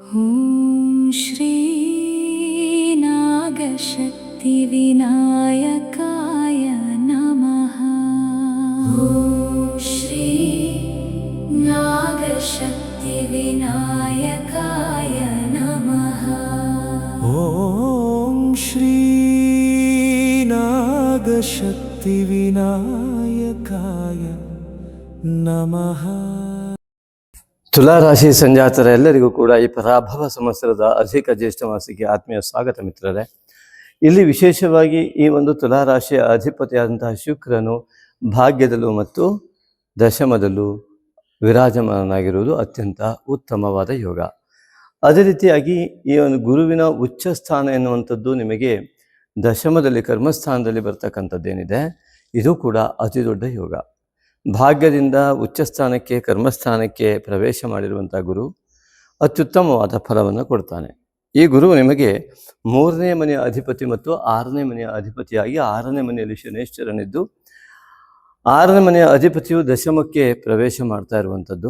ॐ श्री नागशक्तिविनायकाय नमः। ॐ श्री नागशक्तिविनायकाय नमः। ॐ श्री नागशक्तिविनायकाय नमः। ತುಲಾರಾಶಿ ಸಂಜಾತರ ಎಲ್ಲರಿಗೂ ಕೂಡ ಈ ಪರಾಭವ ಸಂವತ್ಸರದ ಅಧಿಕ ಜ್ಯೇಷ್ಠ ಮಾಸಿಗೆ ಆತ್ಮೀಯ ಸ್ವಾಗತ ಮಿತ್ರರೇ. ಇಲ್ಲಿ ವಿಶೇಷವಾಗಿ ಈ ಒಂದು ತುಲಾರಾಶಿಯ ಅಧಿಪತಿಯಾದಂತಹ ಶುಕ್ರನು ಭಾಗ್ಯದಲ್ಲೂ ಮತ್ತು ದಶಮದಲ್ಲೂ ವಿರಾಜಮಾನನಾಗಿರುವುದು ಅತ್ಯಂತ ಉತ್ತಮವಾದ ಯೋಗ. ಅದೇ ರೀತಿಯಾಗಿ ಈ ಒಂದು ಗುರುವಿನ ಉಚ್ಚ ಸ್ಥಾನ ಎನ್ನುವಂಥದ್ದು ನಿಮಗೆ ದಶಮದಲ್ಲಿ ಕರ್ಮಸ್ಥಾನದಲ್ಲಿ ಬರ್ತಕ್ಕಂಥದ್ದೇನಿದೆ, ಇದು ಕೂಡ ಅತಿ ದೊಡ್ಡ ಯೋಗ. ಭಾಗ್ಯದಿಂದ ಉಚ್ಚಸ್ಥಾನಕ್ಕೆ ಕರ್ಮಸ್ಥಾನಕ್ಕೆ ಪ್ರವೇಶ ಮಾಡಿರುವಂಥ ಗುರು ಅತ್ಯುತ್ತಮವಾದ ಫಲವನ್ನು ಕೊಡ್ತಾನೆ. ಈ ಗುರು ನಿಮಗೆ 3ನೇ ಮನೆಯ ಅಧಿಪತಿ ಮತ್ತು 6ನೇ ಮನೆಯ ಅಧಿಪತಿಯಾಗಿ 6ನೇ ಮನೆಯಲ್ಲಿ ಶನೇಶ್ವರನಿದ್ದು 6ನೇ ಮನೆಯ ಅಧಿಪತಿಯು ದಶಮಕ್ಕೆ ಪ್ರವೇಶ ಮಾಡ್ತಾ ಇರುವಂಥದ್ದು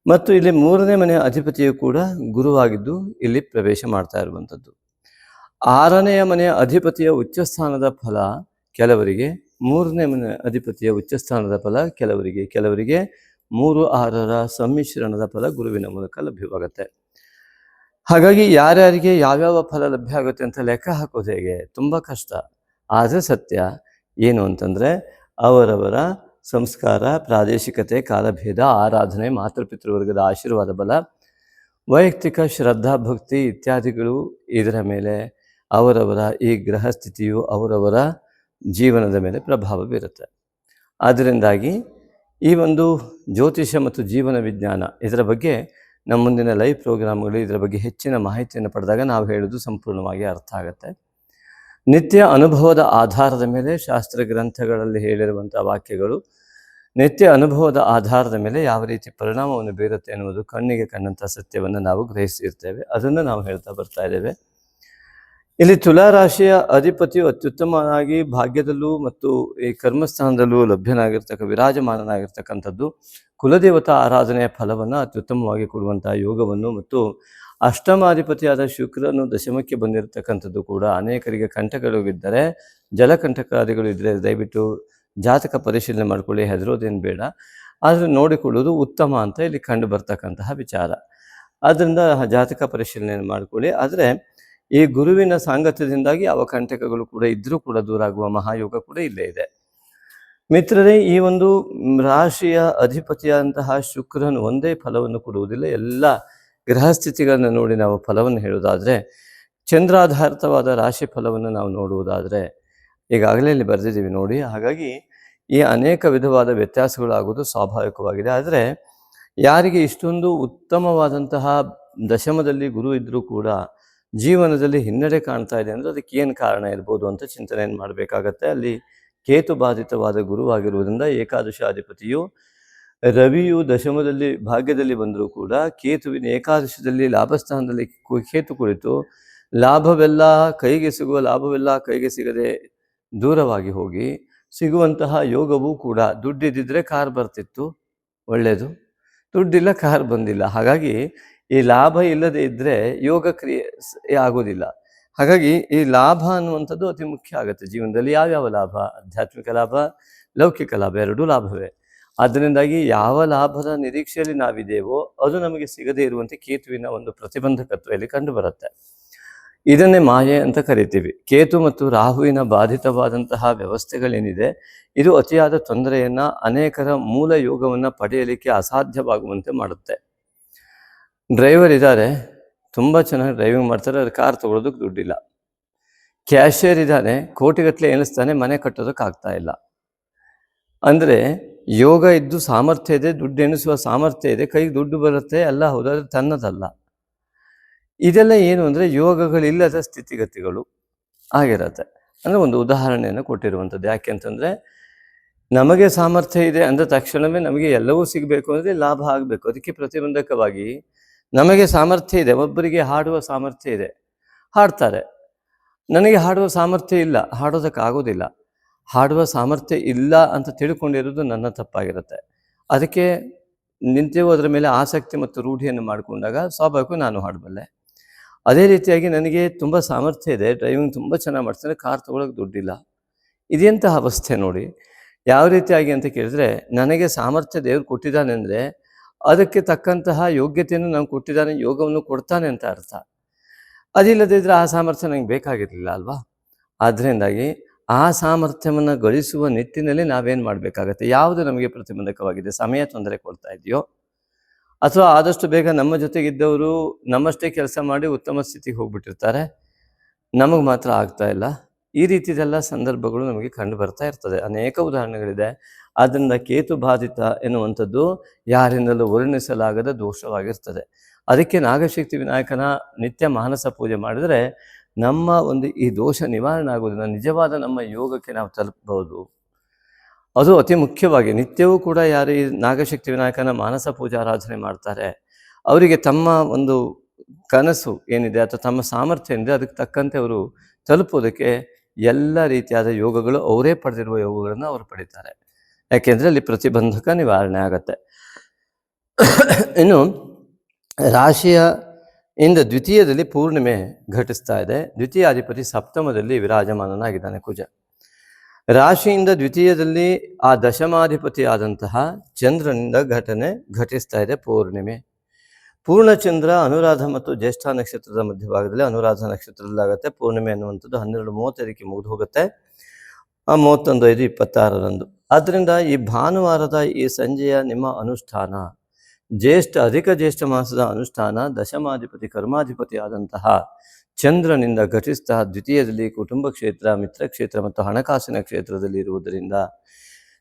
ಮತ್ತು ಇಲ್ಲಿ 3ನೇ ಮನೆಯ ಅಧಿಪತಿಯು ಕೂಡ ಗುರುವಾಗಿದ್ದು ಇಲ್ಲಿ ಪ್ರವೇಶ ಮಾಡ್ತಾ ಇರುವಂಥದ್ದು. 6ನೆಯ ಮನೆಯ ಅಧಿಪತಿಯ ಉಚ್ಚಸ್ಥಾನದ ಫಲ ಕೆಲವರಿಗೆ, 3ನೇ ಮನೆಯ ಅಧಿಪತಿಯ ಉಚ್ಚಸ್ಥಾನದ ಫಲ ಕೆಲವರಿಗೆ 3-6ರ ಸಮ್ಮಿಶ್ರಣದ ಫಲ ಗುರುವಿನ ಮೂಲಕ ಲಭ್ಯವಾಗುತ್ತೆ. ಹಾಗಾಗಿ ಯಾರ್ಯಾರಿಗೆ ಯಾವ್ಯಾವ ಫಲ ಲಭ್ಯ ಆಗುತ್ತೆ ಅಂತ ಲೆಕ್ಕ ಹಾಕೋದು ಹೇಗೆ, ತುಂಬ ಕಷ್ಟ. ಆದರೆ ಸತ್ಯ ಏನು ಅಂತಂದರೆ ಅವರವರ ಸಂಸ್ಕಾರ, ಪ್ರಾದೇಶಿಕತೆ, ಕಾಲಭೇದ, ಆರಾಧನೆ, ಮಾತೃಪಿತೃವರ್ಗದ ಆಶೀರ್ವಾದ ಬಲ, ವೈಯಕ್ತಿಕ ಶ್ರದ್ಧಾ ಭಕ್ತಿ ಇತ್ಯಾದಿಗಳು ಇದರ ಮೇಲೆ ಅವರವರ ಈ ಗ್ರಹ ಸ್ಥಿತಿಯು ಅವರವರ ಜೀವನದ ಮೇಲೆ ಪ್ರಭಾವ ಬೀರುತ್ತೆ. ಆದ್ದರಿಂದಾಗಿ ಈ ಒಂದು ಜ್ಯೋತಿಷ್ಯ ಮತ್ತು ಜೀವನ ವಿಜ್ಞಾನ ಇದರ ಬಗ್ಗೆ ನಮ್ಮ ಮುಂದಿನ ಲೈವ್ ಪ್ರೋಗ್ರಾಮ್ಗಳು ಇದರ ಬಗ್ಗೆ ಹೆಚ್ಚಿನ ಮಾಹಿತಿಯನ್ನು ಪಡೆದಾಗ ನಾವು ಹೇಳೋದು ಸಂಪೂರ್ಣವಾಗಿ ಅರ್ಥ ಆಗುತ್ತೆ. ನಿತ್ಯ ಅನುಭವದ ಆಧಾರದ ಮೇಲೆ ಶಾಸ್ತ್ರ ಗ್ರಂಥಗಳಲ್ಲಿ ಹೇಳಿರುವಂಥ ವಾಕ್ಯಗಳು ನಿತ್ಯ ಅನುಭವದ ಆಧಾರದ ಮೇಲೆ ಯಾವ ರೀತಿ ಪರಿಣಾಮವನ್ನು ಬೀರುತ್ತೆ ಎನ್ನುವುದು ಕಣ್ಣಿಗೆ ಕಂಡಂಥ ಸತ್ಯವನ್ನು ನಾವು ಗ್ರಹಿಸಿರ್ತೇವೆ. ಅದನ್ನು ನಾವು ಹೇಳ್ತಾ ಬರ್ತಾ ಇದ್ದೇವೆ. ಇಲ್ಲಿ ತುಲಾರಾಶಿಯ ಅಧಿಪತಿಯು ಅತ್ಯುತ್ತಮವಾಗಿ ಭಾಗ್ಯದಲ್ಲೂ ಮತ್ತು ಈ ಕರ್ಮಸ್ಥಾನದಲ್ಲೂ ವಿರಾಜಮಾನನಾಗಿರ್ತಕ್ಕಂಥದ್ದು ಕುಲದೇವತಾ ಆರಾಧನೆಯ ಫಲವನ್ನು ಅತ್ಯುತ್ತಮವಾಗಿ ಕೊಡುವಂತಹ ಯೋಗವನ್ನು ಮತ್ತು ಅಷ್ಟಮಾಧಿಪತಿಯಾದ ಶುಕ್ರನು ದಶಮಕ್ಕೆ ಬಂದಿರತಕ್ಕಂಥದ್ದು ಕೂಡ ಅನೇಕರಿಗೆ ಕಂಟಕಗಳು ಇದ್ದರೆ, ಜಲಕಂಟಕಾದಿಗಳು ಇದ್ದರೆ ದಯವಿಟ್ಟು ಜಾತಕ ಪರಿಶೀಲನೆ ಮಾಡಿಕೊಳ್ಳಿ, ಹೆದರೋದೇನು ಬೇಡ. ಆದರೆ ನೋಡಿಕೊಳ್ಳುವುದು ಉತ್ತಮ ಅಂತ ಇಲ್ಲಿ ಕಂಡು ಬರ್ತಕ್ಕಂತಹ ವಿಚಾರ. ಆದ್ದರಿಂದ ಜಾತಕ ಪರಿಶೀಲನೆ ಮಾಡಿಕೊಳ್ಳಿ. ಆದರೆ ಈ ಗುರುವಿನ ಸಾಂಗತ್ಯದಿಂದಾಗಿ ಯಾವ ಕಂಟಕಗಳು ಕೂಡ ಇದ್ದರೂ ಕೂಡ ದೂರ ಆಗುವ ಮಹಾಯೋಗ ಕೂಡ ಇಲ್ಲೇ ಇದೆ. ಮಿತ್ರರೇ, ಈ ಒಂದು ರಾಶಿಯ ಅಧಿಪತಿಯಾದಂತಹ ಶುಕ್ರನು ಒಂದೇ ಫಲವನ್ನು ಕೊಡುವುದಿಲ್ಲ. ಎಲ್ಲ ಗ್ರಹಸ್ಥಿತಿಗಳನ್ನು ನೋಡಿ ನಾವು ಫಲವನ್ನು ಹೇಳುವುದಾದರೆ, ಚಂದ್ರಾಧಾರಿತವಾದ ರಾಶಿ ಫಲವನ್ನು ನಾವು ನೋಡುವುದಾದರೆ ಈಗಾಗಲೇ ಇಲ್ಲಿ ಬರೆದಿದ್ದೀವಿ ನೋಡಿ. ಹಾಗಾಗಿ ಈ ಅನೇಕ ವಿಧವಾದ ವ್ಯತ್ಯಾಸಗಳಾಗುವುದು ಸ್ವಾಭಾವಿಕವಾಗಿದೆ. ಆದರೆ ಯಾರಿಗೆ ಇಷ್ಟೊಂದು ಉತ್ತಮವಾದಂತಹ ದಶಮದಲ್ಲಿ ಗುರು ಇದ್ದರೂ ಕೂಡ ಜೀವನದಲ್ಲಿ ಹಿನ್ನಡೆ ಕಾಣ್ತಾ ಇದೆ ಅಂದರೆ ಅದಕ್ಕೆ ಏನು ಕಾರಣ ಇರ್ಬೋದು ಅಂತ ಚಿಂತನೆಯನ್ನು ಮಾಡಬೇಕಾಗತ್ತೆ. ಅಲ್ಲಿ ಕೇತು ಬಾಧಿತವಾದ ಗುರುವಾಗಿರುವುದರಿಂದ ಏಕಾದಶಾಧಿಪತಿಯು ರವಿಯು ದಶಮದಲ್ಲಿ ಭಾಗ್ಯದಲ್ಲಿ ಬಂದರೂ ಕೂಡ ಕೇತುವಿನ ಏಕಾದಶದಲ್ಲಿ ಲಾಭಸ್ಥಾನದಲ್ಲಿ ಕೇತು ಕುಳಿತು ಲಾಭವೆಲ್ಲ ಕೈಗೆ ಸಿಗದೆ ದೂರವಾಗಿ ಹೋಗಿ ಸಿಗುವಂತಹ ಯೋಗವೂ ಕೂಡ, ದುಡ್ಡಿದ್ದಿದ್ರೆ ಕಾರ್ ಬರ್ತಿತ್ತು, ಒಳ್ಳೆಯದು, ದುಡ್ಡಿಲ್ಲ, ಕಾರ್ ಬಂದಿಲ್ಲ. ಹಾಗಾಗಿ ಈ ಲಾಭ ಇಲ್ಲದೆ ಇದ್ದರೆ ಯೋಗ ಕ್ರಿಯೆ ಆಗೋದಿಲ್ಲ. ಹಾಗಾಗಿ ಈ ಲಾಭ ಅನ್ನುವಂಥದ್ದು ಅತಿ ಮುಖ್ಯ ಆಗುತ್ತೆ ಜೀವನದಲ್ಲಿ. ಯಾವ್ಯಾವ ಲಾಭ? ಆಧ್ಯಾತ್ಮಿಕ ಲಾಭ, ಲೌಕಿಕ ಲಾಭ, ಎರಡೂ ಲಾಭವೇ. ಆದ್ದರಿಂದಾಗಿ ಯಾವ ಲಾಭದ ನಿರೀಕ್ಷೆಯಲ್ಲಿ ನಾವಿದ್ದೇವೋ ಅದು ನಮಗೆ ಸಿಗದೇ ಇರುವಂತೆ ಕೇತುವಿನ ಒಂದು ಪ್ರತಿಬಂಧಕತ್ವ ಇಲ್ಲಿ ಕಂಡು ಬರುತ್ತೆ. ಇದನ್ನೇ ಮಾಯೆ ಅಂತ ಕರಿತೀವಿ. ಕೇತು ಮತ್ತು ರಾಹುವಿನ ಬಾಧಿತವಾದಂತಹ ವ್ಯವಸ್ಥೆಗಳೇನಿದೆ, ಇದು ಅತಿಯಾದ ತೊಂದರೆಯನ್ನು, ಅನೇಕರ ಮೂಲ ಯೋಗವನ್ನು ಪಡೆಯಲಿಕ್ಕೆ ಅಸಾಧ್ಯವಾಗುವಂತೆ ಮಾಡುತ್ತೆ. ಡ್ರೈವರ್ ಇದ್ದಾರೆ, ತುಂಬ ಚೆನ್ನಾಗಿ ಡ್ರೈವಿಂಗ್ ಮಾಡ್ತಾರೆ, ಅದು ಕಾರ್ ತೊಗೊಳೋದಕ್ಕೆ ದುಡ್ಡಿಲ್ಲ. ಕ್ಯಾಶಿಯರ್ ಇದ್ದಾನೆ, ಕೋಟಿಗಟ್ಟಲೆ ಎಣಿಸ್ತಾನೆ, ಮನೆ ಕಟ್ಟೋದಕ್ಕಾಗ್ತಾ ಇಲ್ಲ. ಅಂದರೆ ಯೋಗ ಇದ್ದು ಸಾಮರ್ಥ್ಯ ಇದೆ, ದುಡ್ಡು ಎಣಿಸುವ ಸಾಮರ್ಥ್ಯ ಇದೆ, ಕೈಗೆ ದುಡ್ಡು ಬರುತ್ತೆ, ಎಲ್ಲ ಹೌದಾದ್ರೆ ತನ್ನದಲ್ಲ. ಇದೆಲ್ಲ ಏನು ಅಂದರೆ ಯೋಗಗಳಿಲ್ಲದ ಸ್ಥಿತಿಗತಿಗಳು ಆಗಿರತ್ತೆ. ಅಂದರೆ ಒಂದು ಉದಾಹರಣೆಯನ್ನು ಕೊಟ್ಟಿರುವಂಥದ್ದು. ಯಾಕೆ ಅಂತಂದರೆ ನಮಗೆ ಸಾಮರ್ಥ್ಯ ಇದೆ ಅಂದ ತಕ್ಷಣವೇ ನಮಗೆ ಎಲ್ಲವೂ ಸಿಗಬೇಕು ಅಂದರೆ ಲಾಭ ಆಗಬೇಕು. ಅದಕ್ಕೆ ಪ್ರತಿಬಂಧಕವಾಗಿ ನಮಗೆ ಸಾಮರ್ಥ್ಯ ಇದೆ, ಒಬ್ಬರಿಗೆ ಹಾಡುವ ಸಾಮರ್ಥ್ಯ ಇದೆ, ಹಾಡ್ತಾರೆ. ನನಗೆ ಹಾಡುವ ಸಾಮರ್ಥ್ಯ ಇಲ್ಲ, ಹಾಡೋದಕ್ಕಾಗೋದಿಲ್ಲ. ಹಾಡುವ ಸಾಮರ್ಥ್ಯ ಇಲ್ಲ ಅಂತ ತಿಳ್ಕೊಂಡಿರೋದು ನನ್ನ ತಪ್ಪಾಗಿರುತ್ತೆ. ಅದಕ್ಕೆ ನಿಂತೇವೋ ಅದರ ಮೇಲೆ ಆಸಕ್ತಿ ಮತ್ತು ರೂಢಿಯನ್ನು ಮಾಡಿಕೊಂಡಾಗ ಸ್ವಾಭಾವಿಕವಾಗಿ ನಾನು ಹಾಡಬಲ್ಲೆ. ಅದೇ ರೀತಿಯಾಗಿ ನನಗೆ ತುಂಬ ಸಾಮರ್ಥ್ಯ ಇದೆ, ಡ್ರೈವಿಂಗ್ ತುಂಬ ಚೆನ್ನಾಗಿ ಮಾಡ್ತೇನೆ, ಕಾರ್ ತೊಗೊಳಕ್ಕೆ ದುಡ್ಡಿಲ್ಲ. ಇದೆಂತಹ ಅವಸ್ಥೆ ನೋಡಿ. ಯಾವ ರೀತಿಯಾಗಿ ಅಂತ ಕೇಳಿದ್ರೆ, ನನಗೆ ಸಾಮರ್ಥ್ಯ ದೇವರು ಕೊಟ್ಟಿದ್ದಾನೆ ಅಂದರೆ ಅದಕ್ಕೆ ತಕ್ಕಂತಹ ಯೋಗ್ಯತೆಯನ್ನು ನಾನು ಕೊಟ್ಟಿದ್ದಾನೆ, ಯೋಗವನ್ನು ಕೊಡ್ತಾನೆ ಅಂತ ಅರ್ಥ. ಅದಿಲ್ಲದಿದ್ದರೆ ಆ ಸಾಮರ್ಥ್ಯ ನನಗೆ ಬೇಕಾಗಿರಲಿಲ್ಲ ಅಲ್ವಾ. ಆದ್ದರಿಂದಾಗಿ ಆ ಸಾಮರ್ಥ್ಯವನ್ನು ಗಳಿಸುವ ನಿಟ್ಟಿನಲ್ಲಿ ನಾವೇನು ಮಾಡಬೇಕಾಗತ್ತೆ, ಯಾವುದು ನಮಗೆ ಪ್ರತಿಬಂಧಕವಾಗಿದೆ, ಸಮಯ ತೊಂದರೆ ಕೊಡ್ತಾ ಇದೆಯೋ, ಅಥವಾ ಆದಷ್ಟು ಬೇಗ ನಮ್ಮ ಜೊತೆಗಿದ್ದವರು ನಮ್ಮಷ್ಟೇ ಕೆಲಸ ಮಾಡಿ ಉತ್ತಮ ಸ್ಥಿತಿಗೆ ಹೋಗ್ಬಿಟ್ಟಿರ್ತಾರೆ, ನಮಗೆ ಮಾತ್ರ ಆಗ್ತಾ ಇಲ್ಲ. ಈ ರೀತಿದೆಲ್ಲ ಸಂದರ್ಭಗಳು ನಮಗೆ ಕಂಡು ಬರ್ತಾ ಇರ್ತದೆ, ಅನೇಕ ಉದಾಹರಣೆಗಳಿದೆ. ಆದ್ದರಿಂದ ಕೇತು ಬಾಧಿತ ಎನ್ನುವಂಥದ್ದು ಯಾರಿಂದಲೂ ವರ್ಣಿಸಲಾಗದ ದೋಷವಾಗಿರ್ತದೆ. ಅದಕ್ಕೆ ನಾಗಶಕ್ತಿ ವಿನಾಯಕನ ನಿತ್ಯ ಮಾನಸ ಪೂಜೆ ಮಾಡಿದರೆ ನಮ್ಮ ಒಂದು ಈ ದೋಷ ನಿವಾರಣೆ ಆಗೋದನ್ನ ನಿಜವಾದ ನಮ್ಮ ಯೋಗಕ್ಕೆ ನಾವು ತಲುಪಬಹುದು. ಅದು ಅತಿ ಮುಖ್ಯವಾಗಿ ನಿತ್ಯವೂ ಕೂಡ ಯಾರು ಈ ನಾಗಶಕ್ತಿ ವಿನಾಯಕನ ಮಾನಸ ಪೂಜಾರಾಧನೆ ಮಾಡ್ತಾರೆ, ಅವರಿಗೆ ತಮ್ಮ ಒಂದು ಕನಸು ಏನಿದೆ ಅಥವಾ ತಮ್ಮ ಸಾಮರ್ಥ್ಯ ಏನಿದೆ ಅದಕ್ಕೆ ತಕ್ಕಂತೆ ಅವರು ತಲುಪೋದಕ್ಕೆ ಎಲ್ಲ ರೀತಿಯಾದ ಯೋಗಗಳು, ಅವರೇ ಪಡೆದಿರುವ ಯೋಗಗಳನ್ನು ಅವರು ಪಡಿತಾರೆ. ಯಾಕೆಂದರೆ ಅಲ್ಲಿ ಪ್ರತಿಬಂಧಕ ನಿವಾರಣೆ ಆಗತ್ತೆ. ಇನ್ನು ರಾಶಿಯ ಇಂದ ದ್ವಿತೀಯದಲ್ಲಿ ಪೂರ್ಣಿಮೆ ಘಟಿಸ್ತಾ ಇದೆ. ದ್ವಿತೀಯಾಧಿಪತಿ ಸಪ್ತಮದಲ್ಲಿ ವಿರಾಜಮಾನನಾಗಿದ್ದಾನೆ ಕುಜ. ರಾಶಿಯಿಂದ ದ್ವಿತೀಯದಲ್ಲಿ ಆ ದಶಮಾಧಿಪತಿ ಆದಂತಹ ಚಂದ್ರನಿಂದ ಘಟಿಸ್ತಾ ಇದೆ ಪೂರ್ಣಿಮೆ. ಪೂರ್ಣಚಂದ್ರ ಅನುರಾಧ ಮತ್ತು ಜ್ಯೇಷ್ಠ ನಕ್ಷತ್ರದ ಮಧ್ಯಭಾಗದಲ್ಲಿ ಅನುರಾಧ ನಕ್ಷತ್ರದಲ್ಲಾಗತ್ತೆ. ಪೂರ್ಣಿಮೆ ಅನ್ನುವಂಥದ್ದು 12:35 ಮುಗಿದು ಹೋಗುತ್ತೆ, 31/5/26 ಆದ್ದರಿಂದ ಈ ಭಾನುವಾರದ ಈ ಸಂಜೆಯ ನಿಮ್ಮ ಅನುಷ್ಠಾನ ಅಧಿಕ ಜ್ಯೇಷ್ಠ ಮಾಸದ ಅನುಷ್ಠಾನ ದಶಮಾಧಿಪತಿ ಕರ್ಮಾಧಿಪತಿ ಆದಂತಹ ಚಂದ್ರನಿಂದ ಘಟಿಸ್ತಾ ದ್ವಿತೀಯದಲ್ಲಿ ಕುಟುಂಬ ಕ್ಷೇತ್ರ, ಮಿತ್ರ ಕ್ಷೇತ್ರ ಮತ್ತು ಹಣಕಾಸಿನ ಕ್ಷೇತ್ರದಲ್ಲಿ ಇರುವುದರಿಂದ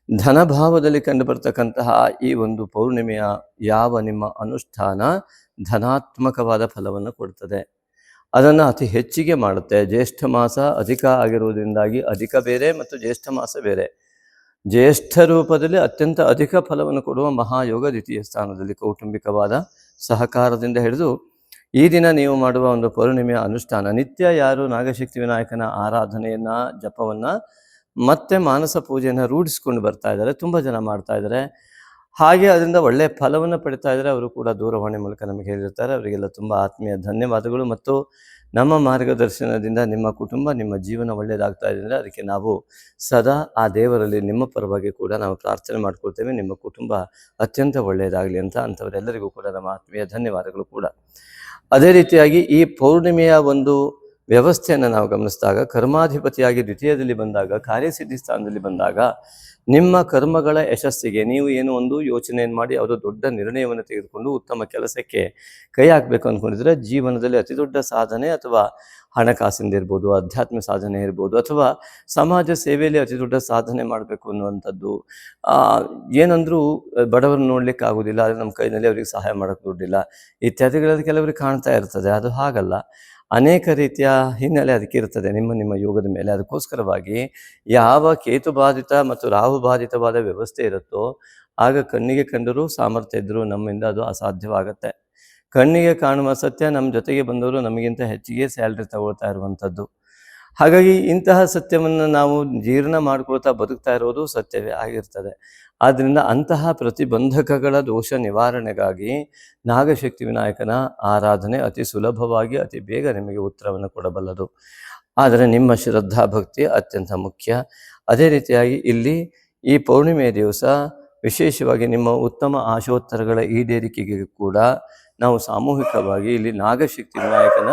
ಧನಭಾವದಲ್ಲಿ ಕಂಡುಬರ್ತಕ್ಕಂತಹ ಈ ಒಂದು ಪೌರ್ಣಿಮೆಯ ಯಾವ ನಿಮ್ಮ ಅನುಷ್ಠಾನ ಧನಾತ್ಮಕವಾದ ಫಲವನ್ನು ಕೊಡ್ತದೆ, ಅದನ್ನು ಅತಿ ಹೆಚ್ಚಿಗೆ ಮಾಡುತ್ತೆ. ಜ್ಯೇಷ್ಠ ಮಾಸ ಅಧಿಕ ಆಗಿರುವುದರಿಂದಾಗಿ ಅಧಿಕ ಬೇರೆ ಮತ್ತು ಜ್ಯೇಷ್ಠ ಮಾಸ ಬೇರೆ. ಜ್ಯೇಷ್ಠ ರೂಪದಲ್ಲಿ ಅತ್ಯಂತ ಅಧಿಕ ಫಲವನ್ನು ಕೊಡುವ ಮಹಾಯೋಗ ದ್ವಿತೀಯ ಸ್ಥಾನದಲ್ಲಿ ಕೌಟುಂಬಿಕವಾದ ಸಹಕಾರದಿಂದ ಹಿಡಿದು ಈ ದಿನ ನೀವು ಮಾಡುವ ಒಂದು ಪೌರ್ಣಿಮೆಯ ಅನುಷ್ಠಾನ, ನಿತ್ಯ ಯಾರು ನಾಗಶಕ್ತಿ ವಿನಾಯಕನ ಆರಾಧನೆಯನ್ನು ಜಪವನ್ನು ಮತ್ತೆ ಮಾನಸ ಪೂಜೆಯನ್ನು ರೂಢಿಸ್ಕೊಂಡು ಬರ್ತಾ ಇದ್ದಾರೆ, ತುಂಬ ಜನ ಮಾಡ್ತಾ ಇದ್ದಾರೆ, ಹಾಗೆ ಅದರಿಂದ ಒಳ್ಳೆಯ ಫಲವನ್ನು ಪಡಿತಾ ಇದ್ದಾರೆ. ಅವರು ಕೂಡ ದೂರವಾಣಿ ಮೂಲಕ ನಮಗೆ ಹೇಳಿರ್ತಾರೆ. ಅವರಿಗೆಲ್ಲ ತುಂಬ ಆತ್ಮೀಯ ಧನ್ಯವಾದಗಳು. ಮತ್ತು ನಮ್ಮ ಮಾರ್ಗದರ್ಶನದಿಂದ ನಿಮ್ಮ ಕುಟುಂಬ, ನಿಮ್ಮ ಜೀವನ ಒಳ್ಳೆಯದಾಗ್ತಾ ಇದೆ ಅಂದರೆ ಅದಕ್ಕೆ ನಾವು ಸದಾ ಆ ದೇವರಲ್ಲಿ ನಿಮ್ಮ ಪರವಾಗಿ ಕೂಡ ನಾವು ಪ್ರಾರ್ಥನೆ ಮಾಡ್ಕೊಳ್ತೇವೆ, ನಿಮ್ಮ ಕುಟುಂಬ ಅತ್ಯಂತ ಒಳ್ಳೆಯದಾಗಲಿ ಅಂತ. ಅಂಥವರೆಲ್ಲರಿಗೂ ಕೂಡ ನಮ್ಮ ಆತ್ಮೀಯ ಧನ್ಯವಾದಗಳು ಕೂಡ. ಅದೇ ರೀತಿಯಾಗಿ ಈ ಪೌರ್ಣಿಮೆಯ ಒಂದು ವ್ಯವಸ್ಥೆಯನ್ನು ನಾವು ಗಮನಿಸಿದಾಗ, ಕರ್ಮಾಧಿಪತಿಯಾಗಿ ದ್ವಿತೀಯದಲ್ಲಿ ಬಂದಾಗ, ಕಾರ್ಯಸಿದ್ಧಿ ಸ್ಥಾನದಲ್ಲಿ ಬಂದಾಗ, ನಿಮ್ಮ ಕರ್ಮಗಳ ಯಶಸ್ಸಿಗೆ ನೀವು ಏನು ಒಂದು ಯೋಚನೆಯನ್ನು ಮಾಡಿ ಯಾವುದೋ ದೊಡ್ಡ ನಿರ್ಣಯವನ್ನು ತೆಗೆದುಕೊಂಡು ಉತ್ತಮ ಕೆಲಸಕ್ಕೆ ಕೈ ಹಾಕಬೇಕು ಅಂದ್ಕೊಂಡಿದ್ರೆ, ಜೀವನದಲ್ಲಿ ಅತಿ ದೊಡ್ಡ ಸಾಧನೆ ಅಥವಾ ಹಣಕಾಸಿಂದಿರ್ಬೋದು, ಅಧ್ಯಾತ್ಮ ಸಾಧನೆ ಇರ್ಬೋದು, ಅಥವಾ ಸಮಾಜ ಸೇವೆಯಲ್ಲಿ ಅತಿ ದೊಡ್ಡ ಸಾಧನೆ ಮಾಡಬೇಕು ಅನ್ನುವಂಥದ್ದು. ಏನಂದರೂ ಬಡವರನ್ನು ನೋಡ್ಲಿಕ್ಕೆ ಆಗೋದಿಲ್ಲ, ಆದರೆ ನಮ್ಮ ಕೈನಲ್ಲಿ ಅವರಿಗೆ ಸಹಾಯ ಮಾಡೋಕ್ಕೆ ದುಡ್ಡಿಲ್ಲ ಇತ್ಯಾದಿಗಳಲ್ಲಿ ಕೆಲವರಿಗೆ ಕಾಣ್ತಾ ಇರ್ತದೆ. ಅದು ಹಾಗಲ್ಲ, ಅನೇಕ ರೀತಿಯ ಹಿನ್ನೆಲೆ ಅದಕ್ಕೆ ಇರ್ತದೆ ನಿಮ್ಮ ಯೋಗದ ಮೇಲೆ. ಅದಕ್ಕೋಸ್ಕರವಾಗಿ ಯಾವ ಕೇತು ಬಾಧಿತ ಮತ್ತು ರಾಹು ಬಾಧಿತವಾದ ವ್ಯವಸ್ಥೆ ಇರುತ್ತೋ ಆಗ ಕಣ್ಣಿಗೆ ಕಂಡರೂ ಸಾಮರ್ಥ್ಯ ಇದ್ದರೂ ನಮ್ಮಿಂದ ಅದು ಅಸಾಧ್ಯವಾಗತ್ತೆ. ಕಣ್ಣಿಗೆ ಕಾಣುವ ಸತ್ಯ ನಮ್ಮ ಜೊತೆಗೆ ಬಂದವರು ನಮಗಿಂತ ಹೆಚ್ಚಿಗೆ ಸ್ಯಾಲ್ರಿ ತಗೊಳ್ತಾ ಇರುವಂಥದ್ದು. ಹಾಗಾಗಿ ಇಂತಹ ಸತ್ಯವನ್ನು ನಾವು ಜೀರ್ಣ ಮಾಡ್ಕೊಳ್ತಾ ಬದುಕ್ತಾ ಇರೋದು ಸತ್ಯವೇ ಆಗಿರ್ತದೆ. ಆದ್ದರಿಂದ ಅಂತಹ ಪ್ರತಿಬಂಧಕಗಳ ದೋಷ ನಿವಾರಣೆಗಾಗಿ ನಾಗಶಕ್ತಿ ವಿನಾಯಕನ ಆರಾಧನೆ ಅತಿ ಸುಲಭವಾಗಿ ಅತಿ ಬೇಗ ನಿಮಗೆ ಉತ್ತರವನ್ನು ಕೊಡಬಲ್ಲದು. ಆದರೆ ನಿಮ್ಮ ಶ್ರದ್ಧಾ ಭಕ್ತಿ ಅತ್ಯಂತ ಮುಖ್ಯ. ಅದೇ ರೀತಿಯಾಗಿ ಇಲ್ಲಿ ಈ ಪೌರ್ಣಿಮೆಯ ದಿವಸ ವಿಶೇಷವಾಗಿ ನಿಮ್ಮ ಉತ್ತಮ ಆಶೋತ್ತರಗಳ ಈಡೇರಿಕೆಗೆ ಕೂಡ ನಾವು ಸಾಮೂಹಿಕವಾಗಿ ಇಲ್ಲಿ ನಾಗಶಕ್ತಿ ವಿನಾಯಕನ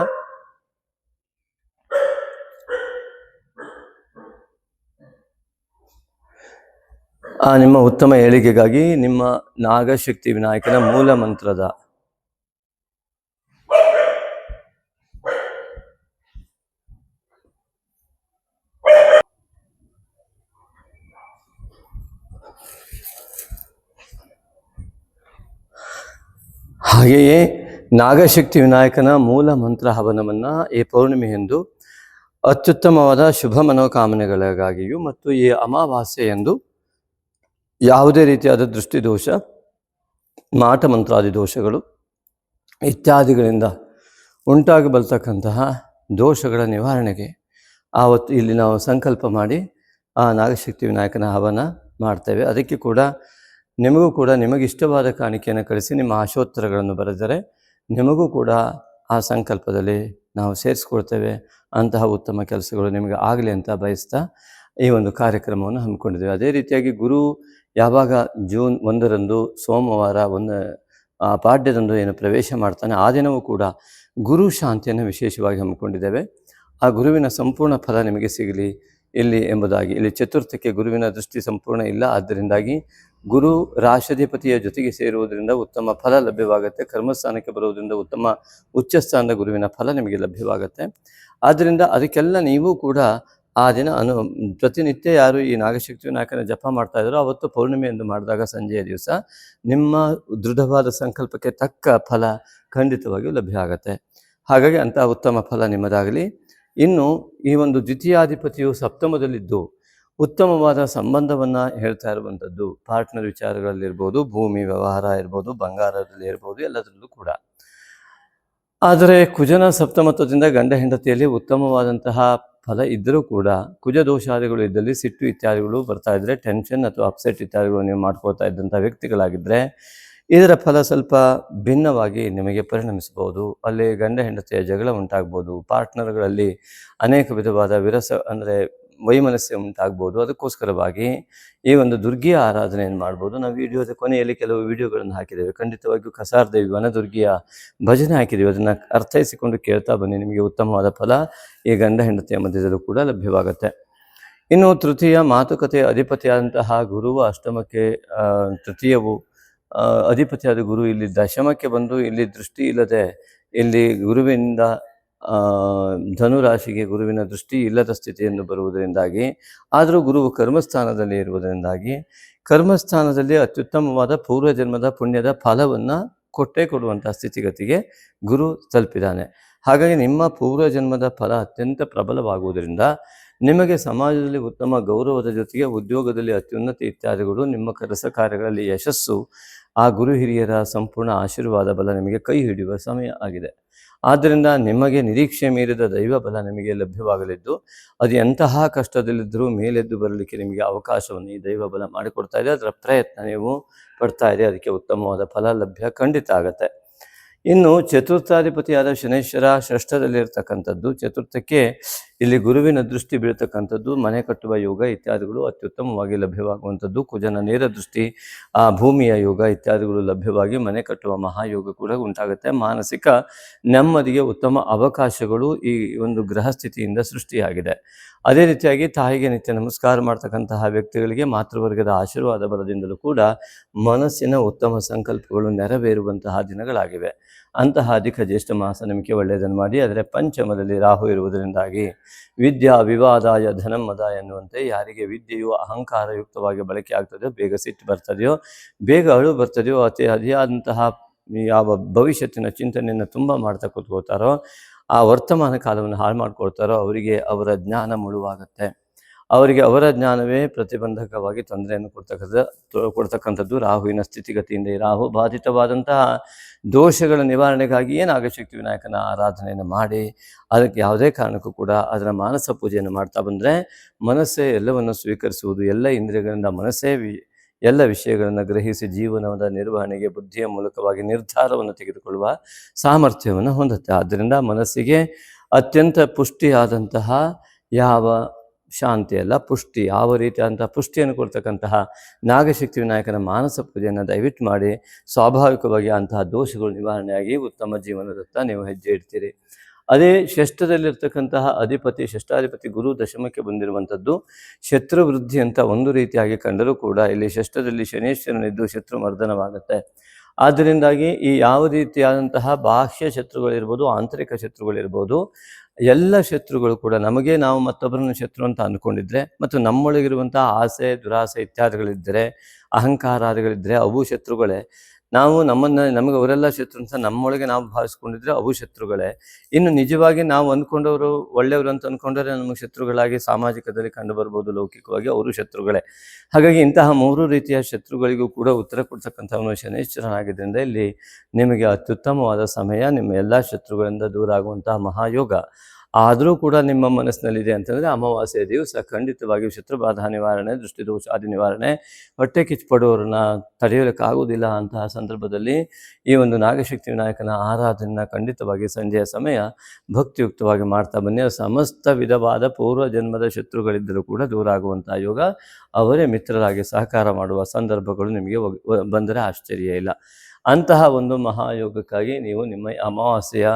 ನಿಮ್ಮ ಉತ್ತಮ ಏಳಿಗೆಗಾಗಿ ನಿಮ್ಮ ನಾಗಶಕ್ತಿ ವಿನಾಯಕನ ಮೂಲ ಮಂತ್ರದ ಹಾಗೆಯೇ ನಾಗಶಕ್ತಿ ವಿನಾಯಕನ ಮೂಲ ಮಂತ್ರ ಹವನವನ್ನು ಈ ಪೌರ್ಣಿಮೆಯೆಂದು ಅತ್ಯುತ್ತಮವಾದ ಶುಭ ಮನೋಕಾಮನೆಗಳಿಗಾಗಿಯೂ ಮತ್ತು ಈ ಅಮಾವಾಸ್ಯೆಯೆಂದು ಯಾವುದೇ ರೀತಿಯಾದ ದೃಷ್ಟಿದೋಷ, ಮಾಟ ಮಂತ್ರಾದಿ ದೋಷಗಳು ಇತ್ಯಾದಿಗಳಿಂದ ಉಂಟಾಗಬಲ್ತಕ್ಕಂತಹ ದೋಷಗಳ ನಿವಾರಣೆಗೆ ಆವತ್ತು ಇಲ್ಲಿ ನಾವು ಸಂಕಲ್ಪ ಮಾಡಿ ಆ ನಾಗಶಕ್ತಿ ವಿನಾಯಕನ ಹವನ ಮಾಡ್ತೇವೆ. ಅದಕ್ಕೆ ಕೂಡ ನಿಮಗೂ ಕೂಡ ನಿಮಗಿಷ್ಟವಾದ ಕಾಣಿಕೆಯನ್ನು ಕಳಿಸಿ ನಿಮ್ಮ ಆಶೋತ್ತರಗಳನ್ನು ಬರೆದರೆ ನಿಮಗೂ ಕೂಡ ಆ ಸಂಕಲ್ಪದಲ್ಲಿ ನಾವು ಸೇರಿಸ್ಕೊಳ್ತೇವೆ. ಅಂತಹ ಉತ್ತಮ ಕೆಲಸಗಳು ನಿಮಗೆ ಆಗಲಿ ಅಂತ ಬಯಸ್ತಾ ಈ ಒಂದು ಕಾರ್ಯಕ್ರಮವನ್ನು ಹಮ್ಮಿಕೊಂಡಿದ್ದೇವೆ. ಅದೇ ರೀತಿಯಾಗಿ ಗುರು ಯಾವಾಗ ಜೂನ್ 1ರಂದು ಸೋಮವಾರ ಪಾಡ್ಯದಂದು ಏನು ಪ್ರವೇಶ ಮಾಡ್ತಾನೆ ಆ ದಿನವೂ ಕೂಡ ಗುರು ಶಾಂತಿಯನ್ನು ವಿಶೇಷವಾಗಿ ಹಮ್ಮಿಕೊಂಡಿದ್ದೇವೆ. ಆ ಗುರುವಿನ ಸಂಪೂರ್ಣ ಫಲ ನಿಮಗೆ ಸಿಗಲಿ ಇಲ್ಲಿ ಎಂಬುದಾಗಿ. ಇಲ್ಲಿ ಚತುರ್ಥಕ್ಕೆ ಗುರುವಿನ ದೃಷ್ಟಿ ಸಂಪೂರ್ಣ ಇಲ್ಲ, ಆದ್ದರಿಂದಾಗಿ ಗುರು ರಾಶಾಧಿಪತಿಯ ಜೊತೆಗೆ ಸೇರುವುದರಿಂದ ಉತ್ತಮ ಫಲ ಲಭ್ಯವಾಗುತ್ತೆ. ಕರ್ಮಸ್ಥಾನಕ್ಕೆ ಬರುವುದರಿಂದ ಉತ್ತಮ ಉಚ್ಚಸ್ಥಾನದ ಗುರುವಿನ ಫಲ ನಿಮಗೆ ಲಭ್ಯವಾಗುತ್ತೆ. ಆದ್ದರಿಂದ ಅದಕ್ಕೆಲ್ಲ ನೀವು ಕೂಡ ಆ ದಿನ ಪ್ರತಿನಿತ್ಯ ಯಾರು ಈ ನಾಗಶಕ್ತಿ ವಿನಾಯಕನ ಜಪ ಮಾಡ್ತಾ ಇದ್ದಾರೋ ಅವತ್ತು ಪೌರ್ಣಿಮೆ ಎಂದು ಮಾಡಿದಾಗ ಸಂಜೆಯ ದಿವಸ ನಿಮ್ಮ ದೃಢವಾದ ಸಂಕಲ್ಪಕ್ಕೆ ತಕ್ಕ ಫಲ ಖಂಡಿತವಾಗಿಯೂ ಲಭ್ಯ ಆಗುತ್ತೆ. ಹಾಗಾಗಿ ಅಂತಹ ಉತ್ತಮ ಫಲ ನಿಮ್ಮದಾಗಲಿ. ಇನ್ನು ಈ ಒಂದು ದ್ವಿತೀಯಾಧಿಪತಿಯು ಸಪ್ತಮದಲ್ಲಿದ್ದು ಉತ್ತಮವಾದ ಸಂಬಂಧವನ್ನು ಹೇಳ್ತಾ ಇರುವಂಥದ್ದು. ಪಾರ್ಟ್ನರ್ ವಿಚಾರಗಳಲ್ಲಿರ್ಬೋದು, ಭೂಮಿ ವ್ಯವಹಾರ ಇರ್ಬೋದು, ಬಂಗಾರದಲ್ಲಿ ಇರ್ಬೋದು, ಎಲ್ಲದರಲ್ಲೂ ಕೂಡ. ಆದರೆ ಕುಜನ ಸಪ್ತಮತ್ವದಿಂದ ಗಂಡ ಹೆಂಡತಿಯಲ್ಲಿ ಉತ್ತಮವಾದಂತಹ ಫಲ ಇದ್ದರೂ ಕೂಡ ಕುಜ ದೋಷಾದಿಗಳು ಇದ್ದಲ್ಲಿ ಸಿಟ್ಟು ಇತ್ಯಾದಿಗಳು ಬರ್ತಾ ಇದ್ದರೆ, ಟೆನ್ಷನ್ ಅಥವಾ ಅಪ್ಸೆಟ್ ಇತ್ಯಾದಿಗಳು ನೀವು ಮಾಡ್ಕೊಳ್ತಾ ಇದ್ದಂಥ ವ್ಯಕ್ತಿಗಳಾಗಿದ್ದರೆ ಇದರ ಫಲ ಸ್ವಲ್ಪ ಭಿನ್ನವಾಗಿ ನಿಮಗೆ ಪರಿಣಮಿಸಬಹುದು. ಅಲ್ಲಿ ಗಂಡ ಹೆಂಡತಿಯ ಜಗಳ ಉಂಟಾಗ್ಬೋದು, ಪಾರ್ಟ್ನರ್ಗಳಲ್ಲಿ ಅನೇಕ ವಿಧವಾದ ವಿರಸ ಅಂದರೆ ವೈಮನಸ್ಯ ಉಂಟಾಗ್ಬೋದು. ಅದಕ್ಕೋಸ್ಕರವಾಗಿ ಈ ಒಂದು ದುರ್ಗಿಯ ಆರಾಧನೆಯನ್ನು ಮಾಡ್ಬೋದು. ನಾವು ವಿಡಿಯೋದ ಕೊನೆಯಲ್ಲಿ ಕೆಲವು ವಿಡಿಯೋಗಳನ್ನು ಹಾಕಿದ್ದೇವೆ. ಖಂಡಿತವಾಗಿಯೂ ಕಸಾರ್ ದೇವಿ ವನದುರ್ಗಿಯ ಭಜನೆ ಹಾಕಿದ್ದೀವಿ. ಅದನ್ನು ಅರ್ಥೈಸಿಕೊಂಡು ಕೇಳ್ತಾ ಬನ್ನಿ, ನಿಮಗೆ ಉತ್ತಮವಾದ ಫಲ ಈ ಗಂಡ ಹೆಂಡತಿಯ ಮಧ್ಯದಲ್ಲೂ ಕೂಡ ಲಭ್ಯವಾಗುತ್ತೆ. ಇನ್ನು ತೃತೀಯ ಮಾತುಕತೆ ಅಧಿಪತಿಯಾದಂತಹ ಗುರುವ ಅಷ್ಟಮಕ್ಕೆ ತೃತೀಯವು ಅಧಿಪತಿಯಾದ ಗುರು ಇಲ್ಲಿ ದಶಮಕ್ಕೆ ಬಂದು ಇಲ್ಲಿ ದೃಷ್ಟಿ ಇಲ್ಲದೆ ಇಲ್ಲಿ ಗುರುವಿನಿಂದ ಧನುರಾಶಿಗೆ ಗುರುವಿನ ದೃಷ್ಟಿ ಇಲ್ಲದ ಸ್ಥಿತಿಯನ್ನು ಬರುವುದರಿಂದಾಗಿ, ಆದರೂ ಗುರುವು ಕರ್ಮಸ್ಥಾನದಲ್ಲಿ ಇರುವುದರಿಂದಾಗಿ ಕರ್ಮಸ್ಥಾನದಲ್ಲಿ ಅತ್ಯುತ್ತಮವಾದ ಪೂರ್ವಜನ್ಮದ ಪುಣ್ಯದ ಫಲವನ್ನು ಕೊಡುವಂಥ ಸ್ಥಿತಿಗತಿಗೆ ಗುರು ತಲುಪಿದ್ದಾನೆ. ಹಾಗಾಗಿ ನಿಮ್ಮ ಪೂರ್ವಜನ್ಮದ ಫಲ ಅತ್ಯಂತ ಪ್ರಬಲವಾಗುವುದರಿಂದ ನಿಮಗೆ ಸಮಾಜದಲ್ಲಿ ಉತ್ತಮ ಗೌರವದ ಜೊತೆಗೆ ಉದ್ಯೋಗದಲ್ಲಿ ಅತ್ಯುನ್ನತಿ ಇತ್ಯಾದಿಗಳು, ನಿಮ್ಮ ಕೆಲಸ ಕಾರ್ಯಗಳಲ್ಲಿ ಯಶಸ್ಸು, ಆ ಗುರು ಹಿರಿಯರ ಸಂಪೂರ್ಣ ಆಶೀರ್ವಾದ ಬಲ ನಿಮಗೆ ಕೈ ಹಿಡಿಯುವ ಸಮಯ ಆಗಿದೆ. ಆದ್ದರಿಂದ ನಿಮಗೆ ನಿರೀಕ್ಷೆ ಮೀರಿದ ದೈವ ಬಲ ನಿಮಗೆ ಲಭ್ಯವಾಗಲಿದ್ದು ಅದು ಎಂತಹ ಕಷ್ಟದಲ್ಲಿದ್ದರೂ ಮೇಲೆದ್ದು ಬರಲಿಕ್ಕೆ ನಿಮಗೆ ಅವಕಾಶವನ್ನು ಈ ದೈವ ಬಲ ಮಾಡಿಕೊಡ್ತಾ ಇದೆ. ಅದರ ಪ್ರಯತ್ನ ನೀವು ಪಡ್ತಾ ಇದೆ, ಅದಕ್ಕೆ ಉತ್ತಮವಾದ ಫಲ ಲಭ್ಯ ಖಂಡಿತ ಆಗುತ್ತೆ. ಇನ್ನು ಚತುರ್ಥಾಧಿಪತಿಯಾದ ಶನೇಶ್ವರ ಷಷ್ಠದಲ್ಲಿರ್ತಕ್ಕಂಥದ್ದು, ಚತುರ್ಥಕ್ಕೆ ಇಲ್ಲಿ ಗುರುವಿನ ದೃಷ್ಟಿ ಬೀಳ್ತಕ್ಕಂಥದ್ದು, ಮನೆ ಕಟ್ಟುವ ಯೋಗ ಇತ್ಯಾದಿಗಳು ಅತ್ಯುತ್ತಮವಾಗಿ ಲಭ್ಯವಾಗುವಂಥದ್ದು. ಕುಜನ ನೇರ ದೃಷ್ಟಿ, ಆ ಭೂಮಿಯ ಯೋಗ ಇತ್ಯಾದಿಗಳು ಲಭ್ಯವಾಗಿ ಮನೆ ಕಟ್ಟುವ ಮಹಾಯೋಗ ಕೂಡ ಉಂಟಾಗುತ್ತೆ. ಮಾನಸಿಕ ನೆಮ್ಮದಿಗೆ ಉತ್ತಮ ಅವಕಾಶಗಳು ಈ ಒಂದು ಗ್ರಹ ಸ್ಥಿತಿಯಿಂದ ಸೃಷ್ಟಿಯಾಗಿದೆ. ಅದೇ ರೀತಿಯಾಗಿ ತಾಯಿಗೆ ನಿತ್ಯ ನಮಸ್ಕಾರ ಮಾಡ್ತಕ್ಕಂತಹ ವ್ಯಕ್ತಿಗಳಿಗೆ ಮಾತೃವರ್ಗದ ಆಶೀರ್ವಾದ ಬಲದಿಂದಲೂ ಕೂಡ ಮನಸ್ಸಿನ ಉತ್ತಮ ಸಂಕಲ್ಪಗಳು ನೆರವೇರುವಂತಹ ದಿನಗಳಾಗಿವೆ. ಅಂತಹ ಅಧಿಕ ಜ್ಯೇಷ್ಠ ಮಾಸ ನಿಮಗೆ ಒಳ್ಳೆಯದನ್ನು ಮಾಡಿ. ಆದರೆ ಪಂಚಮದಲ್ಲಿ ರಾಹು ಇರುವುದರಿಂದಾಗಿ ವಿದ್ಯಾ ವಿವಾದಾಯ ಧನಮ್ಮದಾಯ ಎನ್ನುವಂತೆ ಯಾರಿಗೆ ವಿದ್ಯೆಯು ಅಹಂಕಾರಯುಕ್ತವಾಗಿ ಬಳಕೆ ಆಗ್ತದೆಯೋ, ಬೇಗ ಸಿಟ್ಟು ಬರ್ತದೆಯೋ, ಬೇಗ ಅಳು ಬರ್ತದೆಯೋ, ಅತಿಯಾದಂತಹ ಯಾವ ಭವಿಷ್ಯತ್ತಿನ ಚಿಂತನೆಯನ್ನು ತುಂಬ ಮಾಡ್ತಾ ಕೂತ್ಕೋತಾರೋ, ಆ ವರ್ತಮಾನ ಕಾಲವನ್ನು ಹಾಳು ಮಾಡ್ಕೊಳ್ತಾರೋ ಅವರಿಗೆ ಅವರ ಜ್ಞಾನ ಮುಳುವಾಗುತ್ತೆ. ಅವರಿಗೆ ಅವರ ಜ್ಞಾನವೇ ಪ್ರತಿಬಂಧಕವಾಗಿ ತೊಂದರೆಯನ್ನು ಕೊಡ್ತಕ್ಕಂಥದ್ದು ರಾಹುವಿನ ಸ್ಥಿತಿಗತಿಯಿಂದ. ಈ ರಾಹು ಬಾಧಿತವಾದಂತಹ ದೋಷಗಳ ನಿವಾರಣೆಗಾಗಿ ನಾಗಶಕ್ತಿ ವಿನಾಯಕನ ಆರಾಧನೆಯನ್ನು ಮಾಡಿ ಅದಕ್ಕೆ ಯಾವುದೇ ಕಾರಣಕ್ಕೂ ಕೂಡ ಅದರ ಮಾನಸ ಪೂಜೆಯನ್ನು ಮಾಡ್ತಾ ಬಂದರೆ ಮನಸ್ಸೇ ಎಲ್ಲವನ್ನು ಸ್ವೀಕರಿಸುವುದು, ಎಲ್ಲ ಇಂದ್ರಿಯಗಳಿಂದ ಮನಸ್ಸೇ ಎಲ್ಲ ವಿಷಯಗಳನ್ನು ಗ್ರಹಿಸಿ ಜೀವನದ ನಿರ್ವಹಣೆಗೆ ಬುದ್ಧಿಯ ಮೂಲಕವಾಗಿ ನಿರ್ಧಾರವನ್ನು ತೆಗೆದುಕೊಳ್ಳುವ ಸಾಮರ್ಥ್ಯವನ್ನು ಹೊಂದುತ್ತೆ. ಆದ್ದರಿಂದ ಮನಸ್ಸಿಗೆ ಅತ್ಯಂತ ಪುಷ್ಟಿಯಾದಂತಹ ಯಾವ ಶಾಂತಿ ಅಲ್ಲ, ಪುಷ್ಟಿ, ಯಾವ ರೀತಿಯಾದಂತಹ ಪುಷ್ಟಿಯನ್ನು ಕೊಡ್ತಕ್ಕಂತಹ ನಾಗಶಕ್ತಿ ವಿನಾಯಕನ ಮಾನಸ ಪೂಜೆಯನ್ನು ದಯವಿಟ್ಟು ಮಾಡಿ. ಸ್ವಾಭಾವಿಕವಾಗಿ ಅಂತಹ ದೋಷಗಳು ನಿವಾರಣೆಯಾಗಿ ಉತ್ತಮ ಜೀವನದತ್ತ ನೀವು ಹೆಜ್ಜೆ ಇಡ್ತೀರಿ. ಅದೇ ಷಷ್ಠದಲ್ಲಿರ್ತಕ್ಕಂತಹ ಷಷ್ಠಾಧಿಪತಿ ಗುರು ದಶಮಕ್ಕೆ ಬಂದಿರುವಂಥದ್ದು ಶತ್ರು ವೃದ್ಧಿ ಅಂತ ಒಂದು ರೀತಿಯಾಗಿ ಕಂಡರೂ ಕೂಡ ಇಲ್ಲಿ ಷಷ್ಠದಲ್ಲಿ ಶನೇಶ್ವರನಿದ್ದು ಶತ್ರು ಮರ್ದನವಾಗುತ್ತೆ. ಆದ್ದರಿಂದಾಗಿ ಈ ಯಾವ ರೀತಿಯಾದಂತಹ ಬಾಹ್ಯ ಶತ್ರುಗಳಿರ್ಬೋದು, ಆಂತರಿಕ ಶತ್ರುಗಳಿರ್ಬೋದು, ಎಲ್ಲ ಶತ್ರುಗಳು ಕೂಡ ನಮಗೆ ನಾವು ಮತ್ತೊಬ್ಬರನ್ನು ಶತ್ರು ಅಂತ ಅಂದ್ಕೊಂಡಿದ್ರೆ ಮತ್ತು ನಮ್ಮೊಳಗಿರುವಂತಹ ಆಸೆ ದುರಾಸೆ ಇತ್ಯಾದಿಗಳಿದ್ದರೆ, ಅಹಂಕಾರಾದಿಗಳಿದ್ದರೆ ಅವು ಶತ್ರುಗಳೇ. ನಾವು ನಮಗೆ ಅವರೆಲ್ಲ ಶತ್ರು ಅಂತ ನಮ್ಮೊಳಗೆ ನಾವು ಭಾವಿಸ್ಕೊಂಡಿದ್ರೆ ಅವು ಶತ್ರುಗಳೇ. ಇನ್ನು ನಿಜವಾಗಿ ನಾವು ಅಂದ್ಕೊಂಡವರು ಒಳ್ಳೆಯವರು ಅಂತ ಅಂದ್ಕೊಂಡ್ರೆ ನಮಗೆ ಶತ್ರುಗಳಾಗಿ ಸಾಮಾಜಿಕದಲ್ಲಿ ಕಂಡು ಬರ್ಬೋದು, ಲೌಕಿಕವಾಗಿ ಅವರು ಶತ್ರುಗಳೇ. ಹಾಗಾಗಿ ಇಂತಹ ಮೂರು ರೀತಿಯ ಶತ್ರುಗಳಿಗೂ ಕೂಡ ಉತ್ತರ ಕೊಡ್ತಕ್ಕಂಥವನು ಶನೇಶ್ವರನಾಗಿದ್ದರಿಂದ ಇಲ್ಲಿ ನಿಮಗೆ ಅತ್ಯುತ್ತಮವಾದ ಸಮಯ, ನಿಮ್ಮ ಎಲ್ಲ ಶತ್ರುಗಳಿಂದ ದೂರ ಆಗುವಂತಹ ಮಹಾಯೋಗ. ಆದರೂ ಕೂಡ ನಿಮ್ಮ ಮನಸ್ಸಿನಲ್ಲಿದೆ ಅಂತಂದರೆ ಅಮಾವಾಸ್ಯೆಯ ದಿವಸ ಖಂಡಿತವಾಗಿಯೂ ಶತ್ರುಬಾಧ ನಿವಾರಣೆ, ದೃಷ್ಟಿದೋಷಾದಿ ನಿವಾರಣೆ, ಹೊಟ್ಟೆ ಕಿಚ್ಚುಪಡುವವರನ್ನ ತಡೆಯಲಿಕ್ಕಾಗುವುದಿಲ್ಲ ಅಂತಹ ಸಂದರ್ಭದಲ್ಲಿ ಈ ಒಂದು ನಾಗಶಕ್ತಿ ವಿನಾಯಕನ ಆರಾಧನೆಯನ್ನು ಖಂಡಿತವಾಗಿ ಸಂಜೆಯ ಸಮಯ ಭಕ್ತಿಯುಕ್ತವಾಗಿ ಮಾಡ್ತಾ ಬನ್ನಿ. ಸಮಸ್ತ ವಿಧವಾದ ಪೂರ್ವ ಜನ್ಮದ ಶತ್ರುಗಳಿದ್ದರೂ ಕೂಡ ದೂರ ಆಗುವಂಥ ಯೋಗ, ಅವರೇ ಮಿತ್ರರಾಗಿ ಸಹಕಾರ ಮಾಡುವ ಸಂದರ್ಭಗಳು ನಿಮಗೆ ಬಂದರೆ ಆಶ್ಚರ್ಯ ಇಲ್ಲ. ಅಂತಹ ಒಂದು ಮಹಾಯೋಗಕ್ಕಾಗಿ ನೀವು ನಿಮ್ಮ ಅಮಾವಾಸ್ಯೆಯ